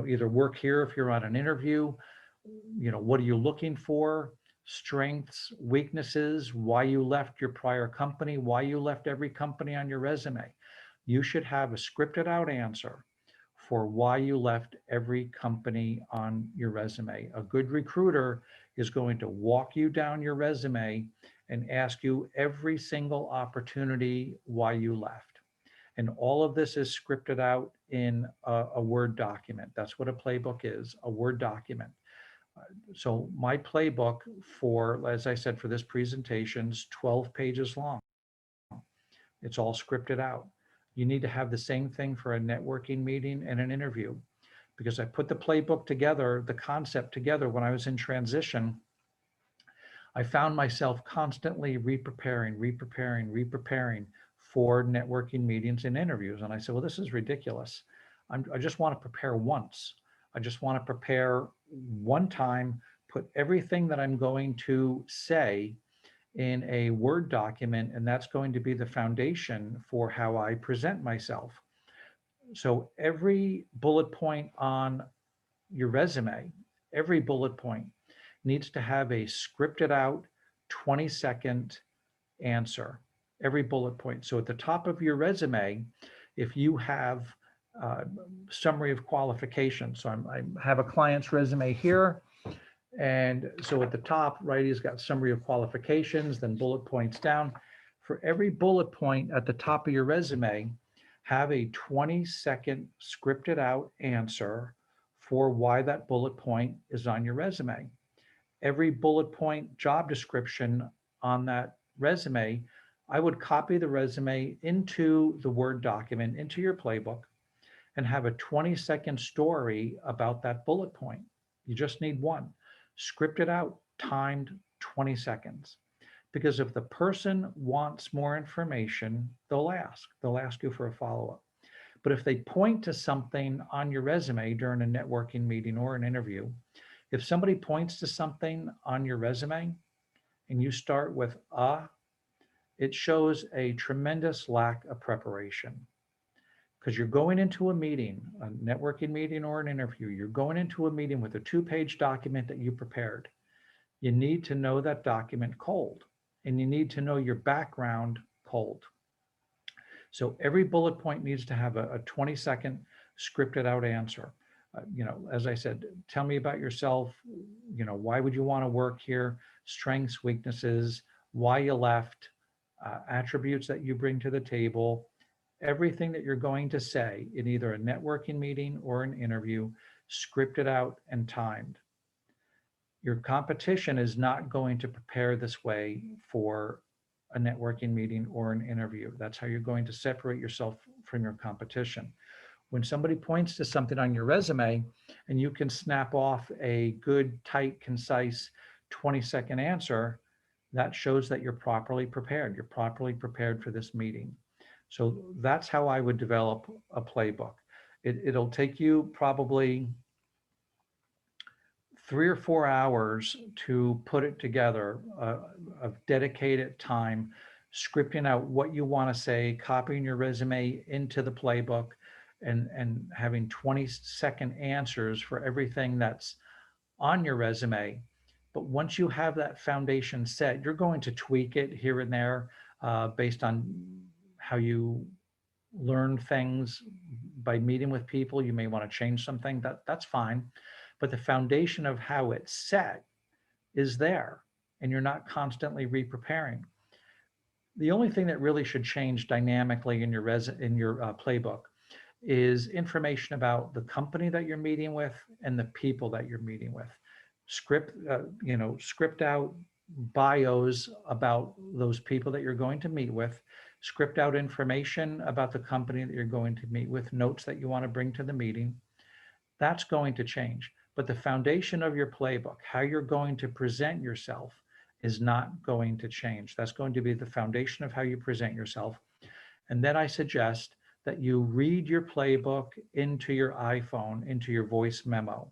either work here if you're on an interview? What are you looking for? Strengths, weaknesses, why you left your prior company, why you left every company on your resume. You should have a scripted out answer for why you left every company on your resume. A good recruiter is going to walk you down your resume and ask you every single opportunity why you left. And all of this is scripted out in a Word document. That's what a playbook is, a Word document. So my playbook for, as I said, for this presentation is 12 pages long. It's all scripted out. You need to have the same thing for a networking meeting and an interview, because I put the playbook together, the concept together when I was in transition. I found myself constantly re-preparing for networking meetings and interviews. And I said, well, this is ridiculous. I just want to prepare once. I just want to prepare one time, put everything that I'm going to say in a Word document, and that's going to be the foundation for how I present myself. So every bullet point on your resume, every bullet point needs to have a scripted out 20-second answer, every bullet point. So at the top of your resume, if you have summary of qualifications, so I have a client's resume here, and so at the top, right, he's got summary of qualifications, then bullet points down. For every bullet point at the top of your resume, have a 20-second scripted out answer for why that bullet point is on your resume. Every bullet point job description on that resume, I would copy the resume into the Word document, into your playbook, and have a 20-second story about that bullet point. You just need one. Script it out, timed 20 seconds. Because if the person wants more information, they'll ask you for a follow-up. But if they point to something on your resume during a networking meeting or an interview, if somebody points to something on your resume and you start with it shows a tremendous lack of preparation. Because you're going into a meeting, a networking meeting or an interview, you're going into a meeting with a 2-page document that you prepared. You need to know that document cold, and you need to know your background cold. So every bullet point needs to have a 20-second scripted out answer. As I said, tell me about yourself. Why would you want to work here? Strengths, weaknesses, why you left, attributes that you bring to the table. Everything that you're going to say in either a networking meeting or an interview, scripted out and timed. Your competition is not going to prepare this way for a networking meeting or an interview. That's how you're going to separate yourself from your competition. When somebody points to something on your resume and you can snap off a good, tight, concise 20-second answer, that shows that you're properly prepared. You're properly prepared for this meeting. So that's how I would develop a playbook. It'll take you probably 3 or 4 hours to put it together, of dedicated time, scripting out what you want to say, copying your resume into the playbook, and having 20-second answers for everything that's on your resume. But once you have that foundation set, you're going to tweak it here and there based on how you learn things by meeting with people. You may want to change something, that's fine. But the foundation of how it's set is there, and you're not constantly re-preparing. The only thing that really should change dynamically in your playbook is information about the company that you're meeting with and the people that you're meeting with. Script out bios about those people that you're going to meet with, script out information about the company that you're going to meet with, notes that you want to bring to the meeting. That's going to change. But the foundation of your playbook, how you're going to present yourself, is not going to change. That's going to be the foundation of how you present yourself. And then I suggest that you read your playbook into your iPhone, into your voice memo.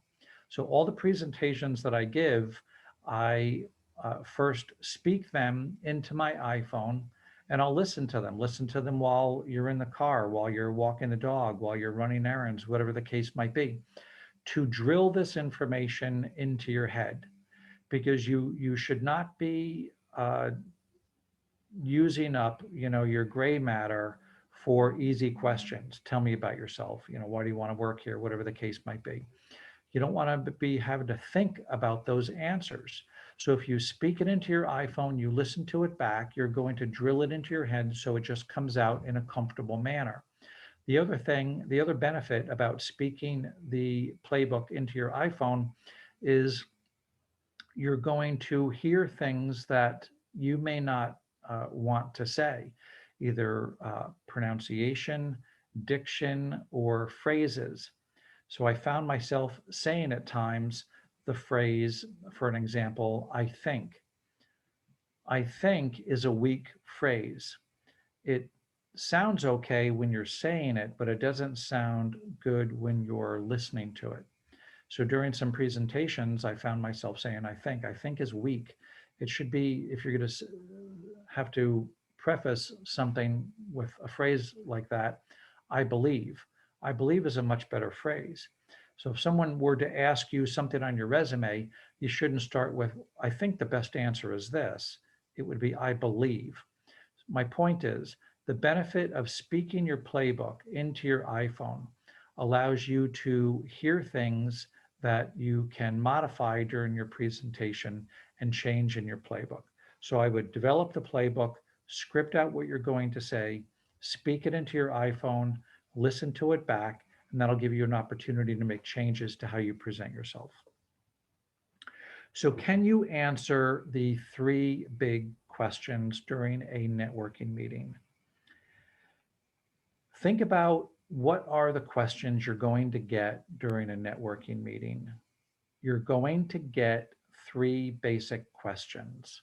So all the presentations that I give, I first speak them into my iPhone, and I'll listen to them. Listen to them while you're in the car, while you're walking the dog, while you're running errands, whatever the case might be, to drill this information into your head, because you should not be using up, your gray matter for easy questions. Tell me about yourself. Why do you want to work here? Whatever the case might be. You don't want to be having to think about those answers. So if you speak it into your iPhone, you listen to it back, you're going to drill it into your head so it just comes out in a comfortable manner. The other benefit about speaking the playbook into your iPhone is you're going to hear things that you may not want to say, either pronunciation, diction, or phrases. So I found myself saying at times the phrase, for an example, I think. I think is a weak phrase. It sounds okay when you're saying it, but it doesn't sound good when you're listening to it. So during some presentations, I found myself saying, I think is weak. It should be, if you're going to have to preface something with a phrase like that, I believe. I believe is a much better phrase. So if someone were to ask you something on your resume, you shouldn't start with, I think the best answer is this. It would be, I believe. My point is, the benefit of speaking your playbook into your iPhone allows you to hear things that you can modify during your presentation and change in your playbook. So I would develop the playbook, script out what you're going to say, speak it into your iPhone, listen to it back, and that'll give you an opportunity to make changes to how you present yourself. So can you answer the 3 big questions during a networking meeting? Think about, what are the questions you're going to get during a networking meeting? You're going to get 3 basic questions.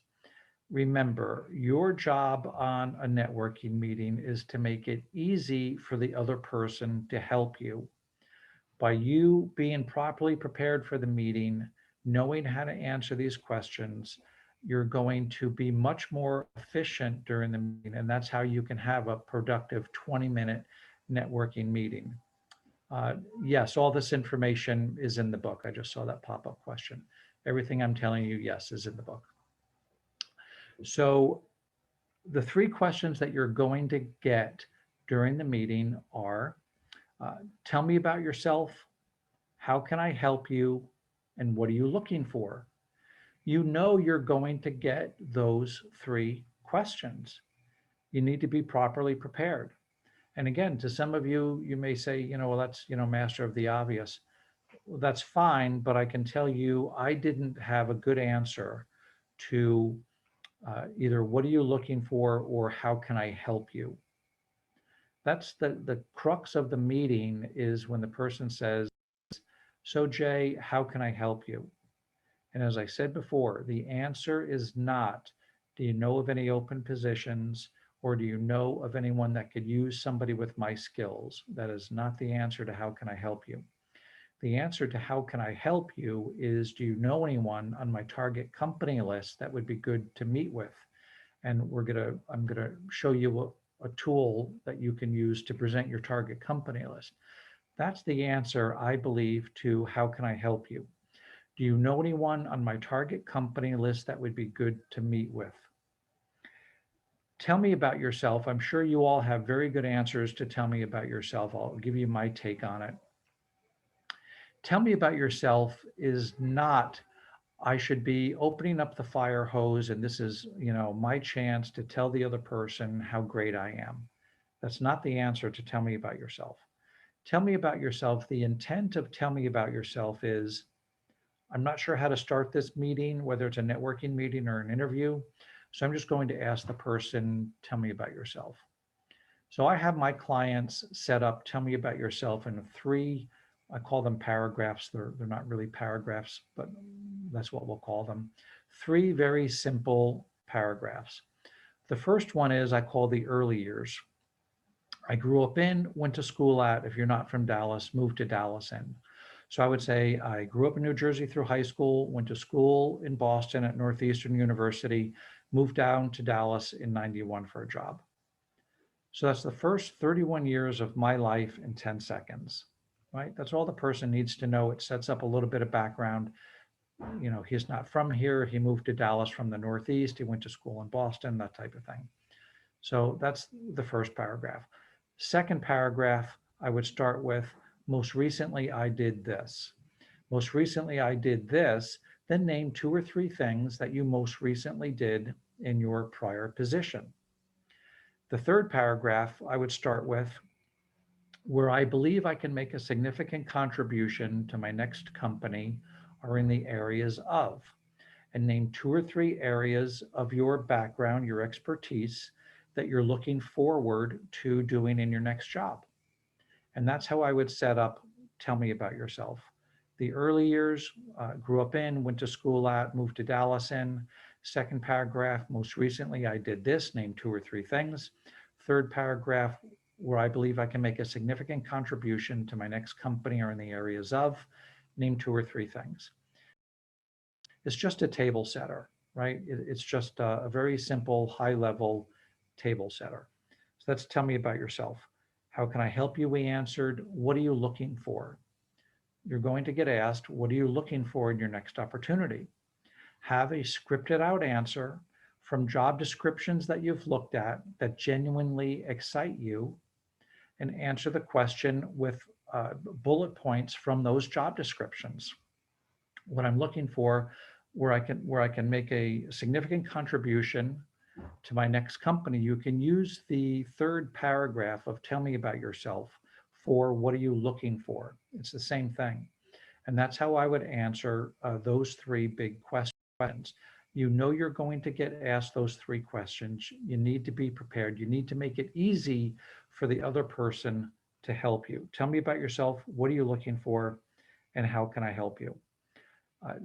Remember, your job on a networking meeting is to make it easy for the other person to help you. By you being properly prepared for the meeting, knowing how to answer these questions, you're going to be much more efficient during the meeting. And that's how you can have a productive 20-minute networking meeting. Yes, all this information is in the book. I just saw that pop-up question. Everything I'm telling you, yes, is in the book. So the 3 questions that you're going to get during the meeting are, tell me about yourself, how can I help you, and what are you looking for? You know you're going to get those 3 questions. You need to be properly prepared. And again, to some of you, you may say, well, that's, master of the obvious. Well, that's fine, but I can tell you, I didn't have a good answer to either what are you looking for or how can I help you? That's the crux of the meeting, is when the person says, so Jay, how can I help you? And as I said before, the answer is not, do you know of any open positions, or do you know of anyone that could use somebody with my skills? That is not the answer to how can I help you. The answer to how can I help you is, do you know anyone on my target company list that would be good to meet with? And I'm gonna show you a tool that you can use to present your target company list. That's the answer, I believe, to how can I help you. Do you know anyone on my target company list that would be good to meet with? Tell me about yourself. I'm sure you all have very good answers to tell me about yourself. I'll give you my take on it. Tell me about yourself is not, I should be opening up the fire hose and this is, my chance to tell the other person how great I am. That's not the answer to tell me about yourself. Tell me about yourself. The intent of tell me about yourself is, I'm not sure how to start this meeting, whether it's a networking meeting or an interview. So I'm just going to ask the person, tell me about yourself. So I have my clients set up, tell me about yourself in 3, I call them paragraphs. They're not really paragraphs, but that's what we'll call them. 3 very simple paragraphs. The first one is I call the early years. I grew up in, went to school at, if you're not from Dallas, moved to Dallas in. So I would say I grew up in New Jersey through high school, went to school in Boston at Northeastern University, moved down to Dallas in 91 for a job. So that's the first 31 years of my life in 10 seconds, right? That's all the person needs to know. It sets up a little bit of background. You know, he's not from here. He moved to Dallas from the Northeast. He went to school in Boston, that type of thing. So that's the first paragraph. Second paragraph, I would start with, most recently I did this. Most recently I did this, then name 2 or 3 things that you most recently did in your prior position. The third paragraph I would start with, where I believe I can make a significant contribution to my next company are in the areas of, and name 2 or 3 areas of your background, your expertise that you're looking forward to doing in your next job. And that's how I would set up, tell me about yourself. The early years, grew up in, went to school at, moved to Dallas in. Second paragraph, most recently I did this, name 2 or 3 things. Third paragraph, where I believe I can make a significant contribution to my next company or in the areas of, name 2 or 3 things. It's just a table setter, right? It's just a very simple, high level table setter. So that's tell me about yourself. How can I help you? We answered. What are you looking for? You're going to get asked, what are you looking for in your next opportunity? Have a scripted out answer from job descriptions that you've looked at that genuinely excite you, and answer the question with bullet points from those job descriptions. What I'm looking for, where I can make a significant contribution to my next company. You can use the third paragraph of tell me about yourself for what are you looking for. It's the same thing. And that's how I would answer those 3 big questions. You know you're going to get asked those 3 questions. You need to be prepared. You need to make it easy for the other person to help you. Tell me about yourself. What are you looking for? And how can I help you?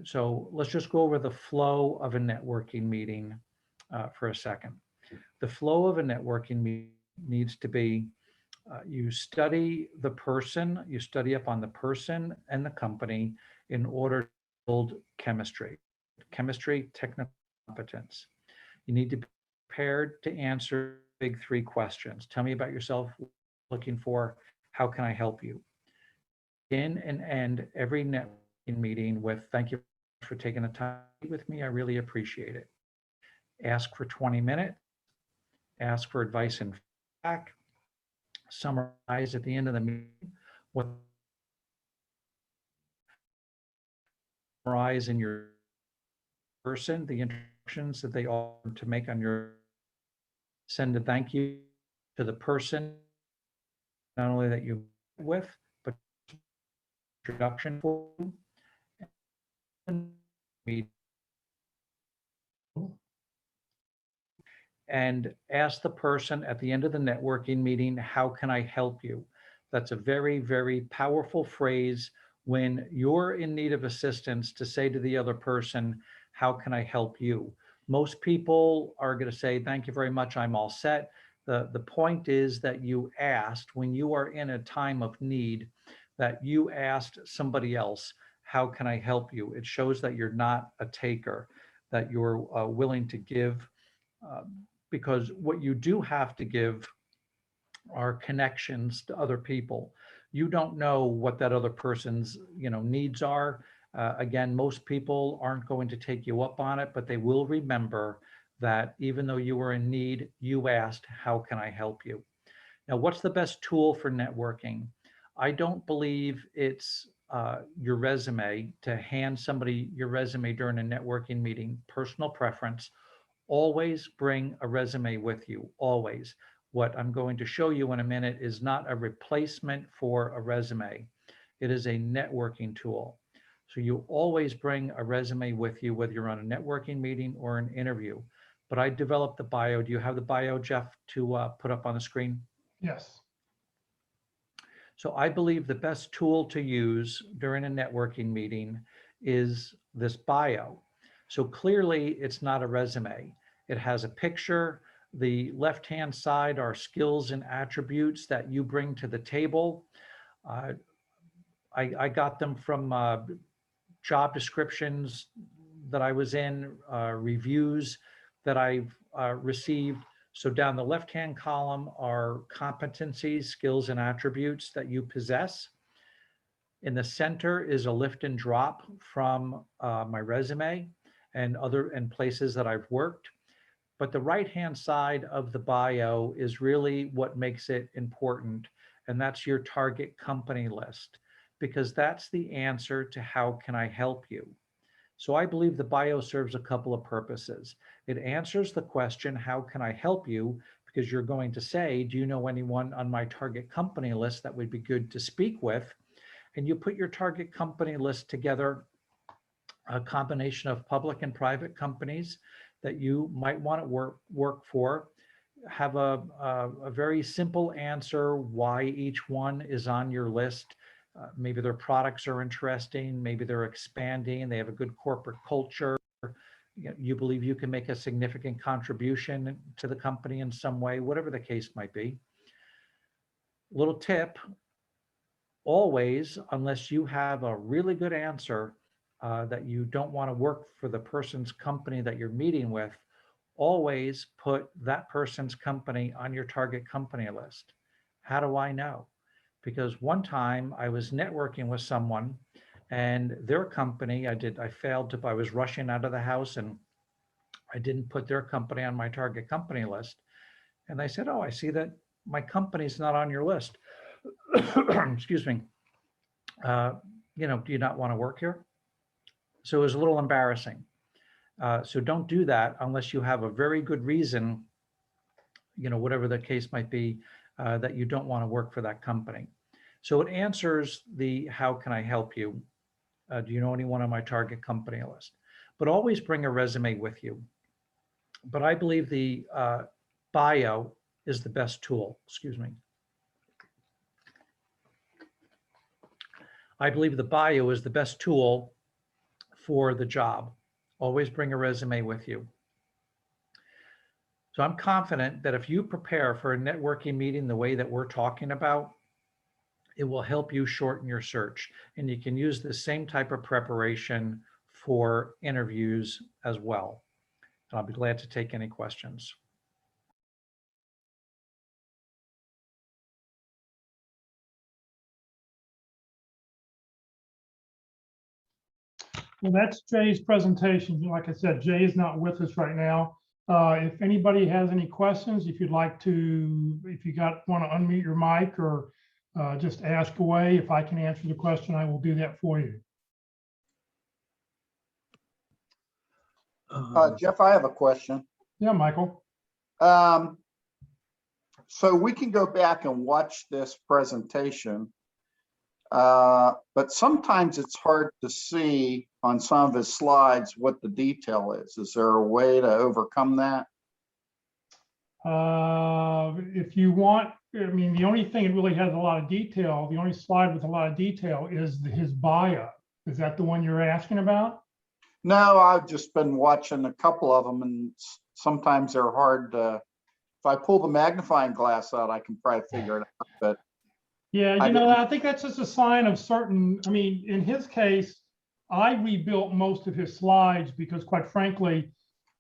So let's just go over the flow of a networking meeting for a second. The flow of a networking meeting needs to be, you study the person, you study up on the person and the company in order to build chemistry, technical competence. You need to be prepared to answer big 3 questions. Tell me about yourself, looking for, how can I help you? In and end every networking meeting with, thank you for taking the time with me. I really appreciate it. Ask for 20 minutes, ask for advice and feedback, summarize at the end of the meeting what summarize in your person, the instructions that they offer to make on your, send a thank you to the person, not only that you met with, but introduction for you, and ask the person at the end of the networking meeting, how can I help you? That's a very, very powerful phrase when you're in need of assistance, to say to the other person, how can I help you? Most people are going to say, thank you very much, I'm all set. The point is that you asked, when you are in a time of need, that you asked somebody else, how can I help you? It shows that you're not a taker, that you're willing to give, because what you do have to give are connections to other people. You don't know what that other person's, needs are. Again, most people aren't going to take you up on it, but they will remember that even though you were in need, you asked, how can I help you? Now, what's the best tool for networking? I don't believe it's your resume, to hand somebody your resume during a networking meeting. Personal preference. Always bring a resume with you, always. What I'm going to show you in a minute is not a replacement for a resume. It is a networking tool. So So you always bring a resume with you, whether you're on a networking meeting or an interview. But I developed the bio. Do you have the bio, Jeff, to put up on the screen? Yes. So I believe the best tool to use during a networking meeting is this bio. So clearly it's not a resume. It has a picture. The left-hand side are skills and attributes that you bring to the table. I got them from job descriptions that I was in, reviews that I've received. So down the left-hand column are competencies, skills, and attributes that you possess. In the center is a lift and drop from my resume and places that I've worked. But the right-hand side of the bio is really what makes it important, and that's your target company list, because that's the answer to how can I help you. So I believe the bio serves a couple of purposes. It answers the question, how can I help you? Because you're going to say, do you know anyone on my target company list that would be good to speak with? And you put your target company list together, a combination of public and private companies that you might want to work for. Have a very simple answer why each one is on your list. Maybe their products are interesting, maybe they're expanding, they have a good corporate culture. You believe you can make a significant contribution to the company in some way, whatever the case might be. Little tip, always, unless you have a really good answer that you don't want to work for the person's company that you're meeting with, always put that person's company on your target company list. How do I know? Because one time I was networking with someone and their company, I was rushing out of the house and I didn't put their company on my target company list. And they said, oh, I see that my company's not on your list. Excuse me. Do you not want to work here? So it was a little embarrassing. So don't do that unless you have a very good reason, whatever the case might be, that you don't want to work for that company. So it answers the, how can I help you? Do you know anyone on my target company list? But always bring a resume with you. But I believe the bio is the best tool. Excuse me. I believe the bio is the best tool for the job. Always bring a resume with you. So I'm confident that if you prepare for a networking meeting the way that we're talking about, it will help you shorten your search. And you can use the same type of preparation for interviews as well. And I'll be glad to take any questions. Well, that's Jay's presentation. Like I said, Jay is not with us right now. If anybody has any questions, if you want to unmute your mic or just ask away. If I can answer the question, I will do that for you. Jeff, I have a question. Yeah, Michael. So we can go back and watch this presentation, but sometimes it's hard to see on some of his slides what the detail is. Is there a way to overcome that? If you want, the only thing that really has a lot of detail, the only slide with a lot of detail is his bio. Is that the one you're asking about? No, I've just been watching a couple of them, and sometimes they're hard to, if I pull the magnifying glass out, I can probably figure it out. But yeah, I think that's just a sign of certain, in his case, I rebuilt most of his slides because quite frankly,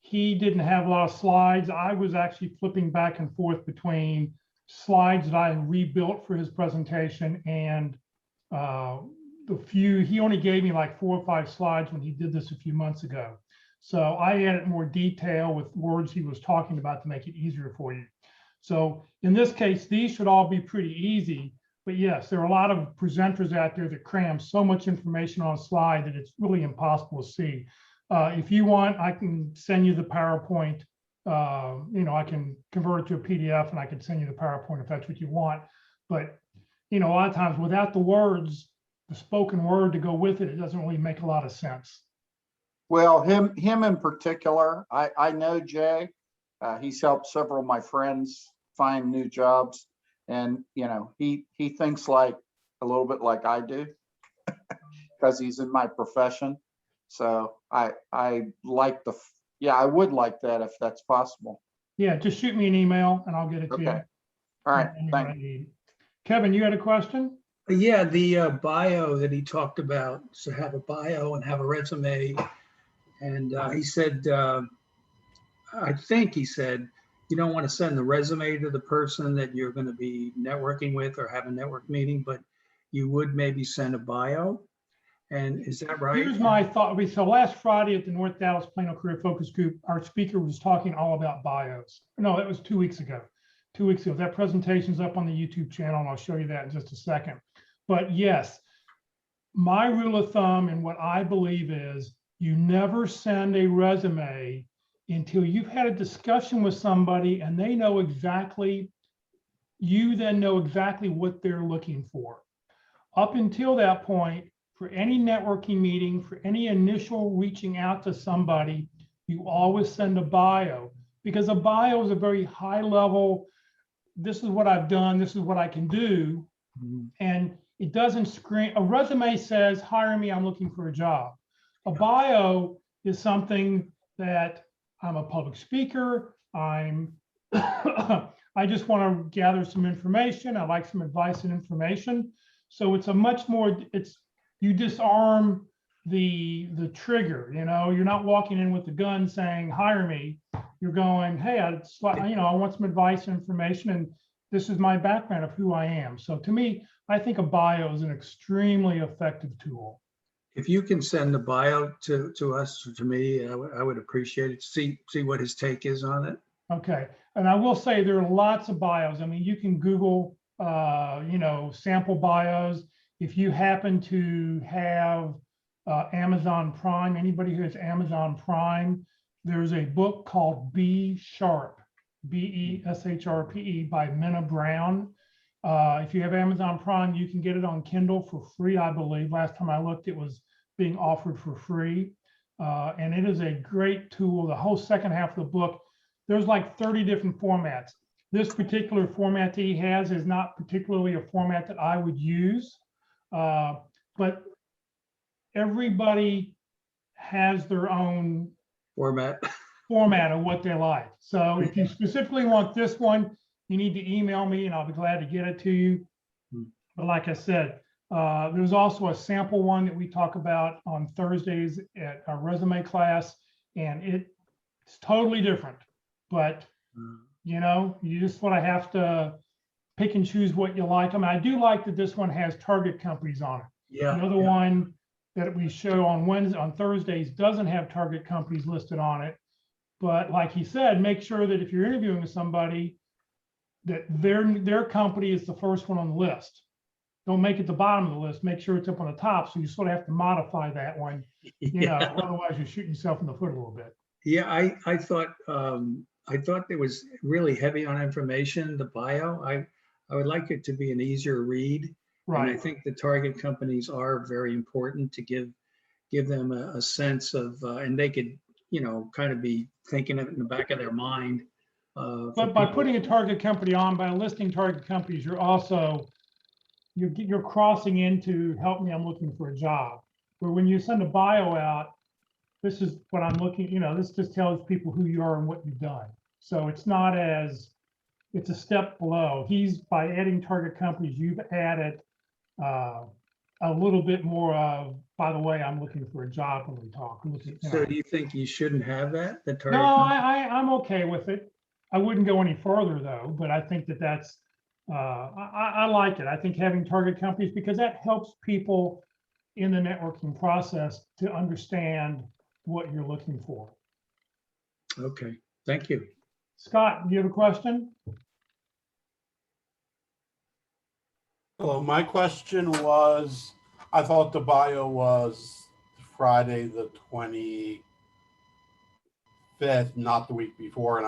he didn't have a lot of slides. I was actually flipping back and forth between slides that I rebuilt for his presentation and he only gave me like 4 or 5 slides when he did this a few months ago. So I added more detail with words he was talking about to make it easier for you. So in this case, these should all be pretty easy. But yes, there are a lot of presenters out there that cram so much information on a slide that it's really impossible to see. If you want, I can send you the PowerPoint. I can convert it to a PDF and I can send you the PowerPoint if that's what you want. But, a lot of times without the words, the spoken word to go with it, it doesn't really make a lot of sense. Well, him in particular, I know Jay. He's helped several of my friends find new jobs, and he thinks like a little bit like I do because he's in my profession. So I like I would like that if that's possible. Yeah, just shoot me an email and I'll get it to you. Okay. All right. And what I Thanks. need. Kevin, you had a question? Yeah, the bio that he talked about, to have a bio and have a resume. And he said, I think he said, you don't want to send the resume to the person that you're going to be networking with or have a network meeting, but you would maybe send a bio. And is that right? Here's my thought. So last Friday at the North Dallas Plano Career Focus Group, our speaker was talking all about bios. No, that was 2 weeks ago. 2 weeks ago. That presentation's up on the YouTube channel, and I'll show you that in just a second. But yes, my rule of thumb and what I believe is you never send a resume until you've had a discussion with somebody and they know exactly, you then know exactly what they're looking for. Up until that point, for any networking meeting, for any initial reaching out to somebody, you always send a bio, because a bio is a very high level, this is what I've done, this is what I can do. And it doesn't scream. A resume says, hire me, I'm looking for a job. A bio is something that I'm a public speaker, I just want to gather some information, I like some advice and information. So it's a much more, you disarm the trigger, you're not walking in with the gun saying, hire me. You're going, hey, I want some advice and information, and this is my background of who I am. So to me, I think a bio is an extremely effective tool. If you can send the bio to us, to me, I would appreciate it. See what his take is on it. Okay, and I will say there are lots of bios. I mean, you can Google, sample bios. If you happen to have Amazon Prime, anybody who has Amazon Prime, there's a book called Be Sharp, BESHRPE by Minna Brown. If you have Amazon Prime, you can get it on Kindle for free, I believe. Last time I looked, it was being offered for free. And it is a great tool. The whole second half of the book, there's like 30 different formats. This particular format that he has is not particularly a format that I would use, but everybody has their own Format. of what they like. So if you specifically want this one, you need to email me and I'll be glad to get it to you. But like I said, there's also a sample one that we talk about on Thursdays at our resume class, and it's totally different. But you just want to have to pick and choose what you like. I mean, I do like that this one has target companies on it. Yeah. The other one that we show on Thursdays doesn't have target companies listed on it. But like he said, make sure that if you're interviewing with somebody, that their company is the first one on the list. Don't make it the bottom of the list. Make sure it's up on the top. So you sort of have to modify that one. Otherwise you're shooting yourself in the foot a little bit. Yeah, I thought it was really heavy on information, the bio. I would like it to be an easier read. Right. And I think the target companies are very important to give them a sense of, and they could, kind of be thinking of it in the back of their mind. But by putting a target company on, by listing target companies, you're crossing into, help me, I'm looking for a job. Where when you send a bio out, this is what I'm looking, this just tells people who you are and what you've done. So it's a step below. By adding target companies, you've added a little bit more of, by the way, I'm looking for a job when we talk. So do you think you shouldn't have that? The target No, company? I'm okay with it. I wouldn't go any further though, but I think that's, I like it. I think having target companies, because that helps people in the networking process to understand what you're looking for. Okay, thank you. Scott, do you have a question? Hello, my question was, I thought the bio was Friday the 25th, not the week before, and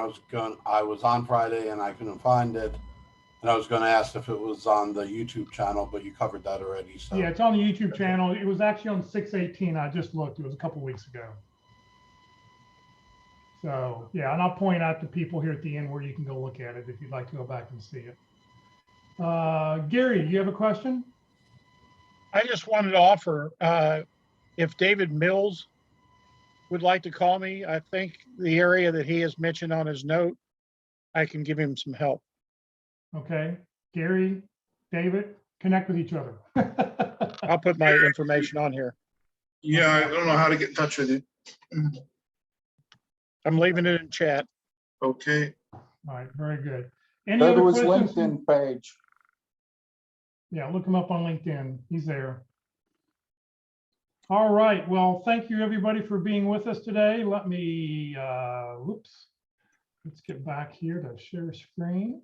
I was on Friday and I couldn't find it. And I was going to ask if it was on the YouTube channel, but you covered that already. So Yeah, it's on the YouTube channel. It was actually on 6/18. I just looked. It was a couple weeks ago. So yeah, and I'll point out to people here at the end where you can go look at it if you'd like to go back and see it. Gary, do you have a question? I just wanted to offer, if David Mills would like to call me, I think the area that he has mentioned on his note, I can give him some help. Okay, Gary, David, connect with each other. I'll put my information on here. Yeah, I don't know how to get in touch with you. I'm leaving it in chat. Okay. All right, very good. Any Go other to his questions? LinkedIn page. Yeah, look him up on LinkedIn. He's there. All right. Well, thank you everybody for being with us today. Let me, whoops. Let's get back here to share screen.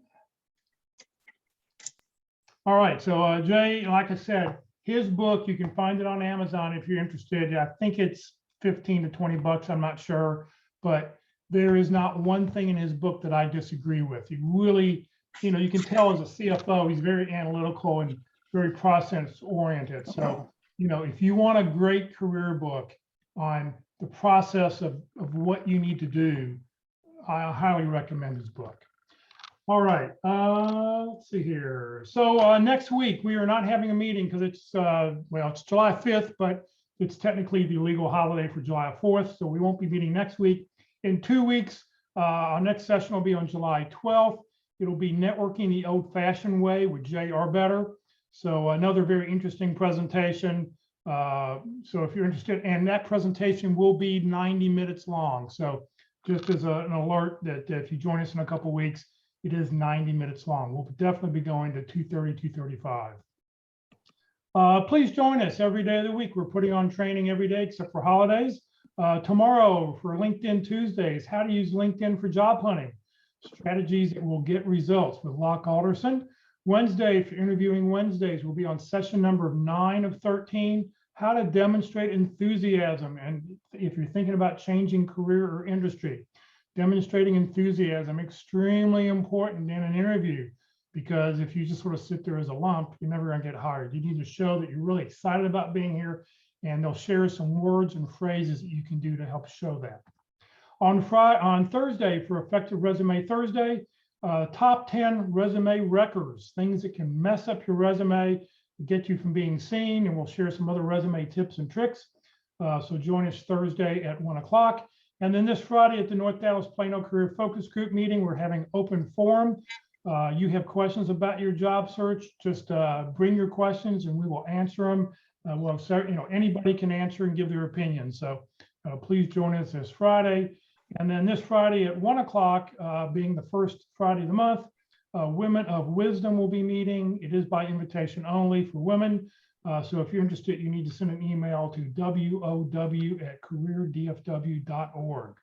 All right. So Jay, like I said, his book, you can find it on Amazon if you're interested. I think it's 15 to 20 bucks. I'm not sure, but there is not one thing in his book that I disagree with. He really, you can tell as a CFO, he's very analytical and very process oriented. So, if you want a great career book on the process of what you need to do, I highly recommend his book. All right, let's see here. So next week, we are not having a meeting because it's, it's July 5th, but it's technically the legal holiday for July 4th. So we won't be meeting next week. In 2 weeks, our next session will be on July 12th. It'll be networking the old-fashioned way with Jay Arbetter. So another very interesting presentation. So if you're interested, and that presentation will be 90 minutes long. So just as an alert that if you join us in a couple of weeks, it is 90 minutes long. We'll definitely be going to 2:30, 2:35. Please join us every day of the week. We're putting on training every day except for holidays. Tomorrow for LinkedIn Tuesdays, how to use LinkedIn for job hunting, strategies that will get results with Locke Alderson. Wednesday, for interviewing Wednesdays, we'll be on session number 9 of 13, how to demonstrate enthusiasm. And if you're thinking about changing career or industry, demonstrating enthusiasm, extremely important in an interview, because if you just sort of sit there as a lump, you're never going to get hired. You need to show that you're really excited about being here, and they'll share some words and phrases that you can do to help show that. On Thursday, for Effective Resume Thursday, top 10 resume wreckers, things that can mess up your resume, get you from being seen, and we'll share some other resume tips and tricks. So join us Thursday at 1 o'clock. And then this Friday at the North Dallas Plano Career Focus Group meeting, we're having open forum. You have questions about your job search, just bring your questions and we will answer them. Well, anybody can answer and give their opinion. So please join us this Friday. And then this Friday at 1 o'clock, being the first Friday of the month, Women of Wisdom will be meeting. It is by invitation only for women. So if you're interested, you need to send an email to wow@careerdfw.org.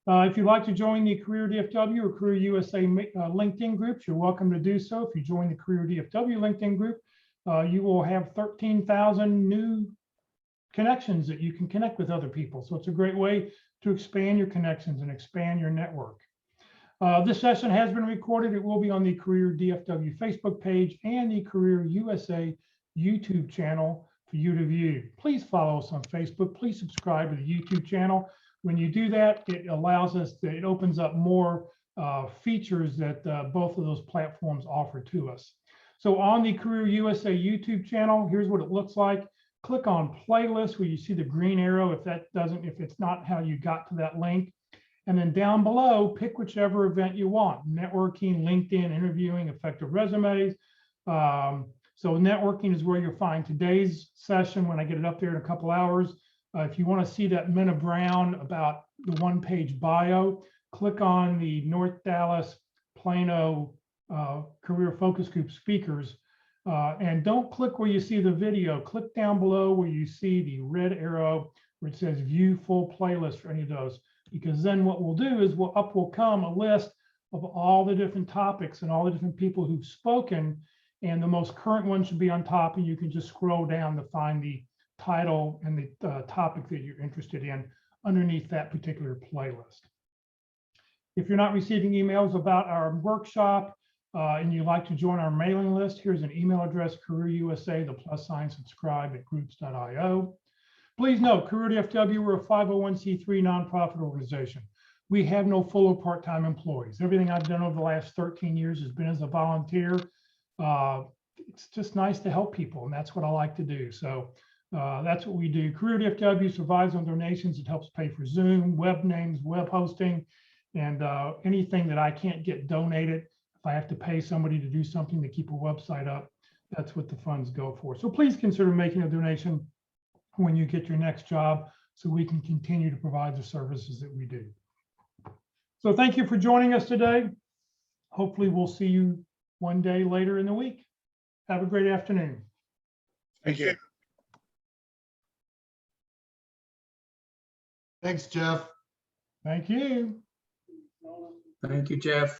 If you'd like to join the Career DFW or Career USA LinkedIn groups, you're welcome to do so. If you join the Career DFW LinkedIn group, you will have 13,000 new connections that you can connect with other people. So it's a great way to expand your connections and expand your network. This session has been recorded. It will be on the Career DFW Facebook page and the Career USA YouTube channel for you to view. Please follow us on Facebook. Please subscribe to the YouTube channel. When you do that, it allows us to, it opens up more features that both of those platforms offer to us. So on the Career USA YouTube channel, here's what it looks like. Click on playlist where you see the green arrow if it's not how you got to that link. And then down below, pick whichever event you want: networking, LinkedIn, interviewing, effective resumes. So networking is where you'll find today's session when I get it up there in a couple hours. If you want to see that Minna Brown about the one-page bio, click on the North Dallas Plano Career Focus Group speakers. And don't click where you see the video. Click down below where you see the red arrow where it says view full playlist for any of those. Because then what we'll do is up will come a list of all the different topics and all the different people who've spoken, and the most current one should be on top, and you can just scroll down to find the title and the topic that you're interested in underneath that particular playlist. If you're not receiving emails about our workshop, and you'd like to join our mailing list, here's an email address, CareerUSA, +subscribe@groups.io. Please note, Career DFW, we're a 501c3 nonprofit organization. We have no full or part-time employees. Everything I've done over the last 13 years has been as a volunteer. It's just nice to help people, and that's what I like to do. So that's what we do. Career DFW survives on donations. It helps pay for Zoom, web names, web hosting, and anything that I can't get donated. If I have to pay somebody to do something to keep a website up, that's what the funds go for. So please consider making a donation when you get your next job so we can continue to provide the services that we do. So thank you for joining us today. Hopefully we'll see you one day later in the week. Have a great afternoon. Thank you. Thanks, Jeff. Thank you. Thank you, Jeff.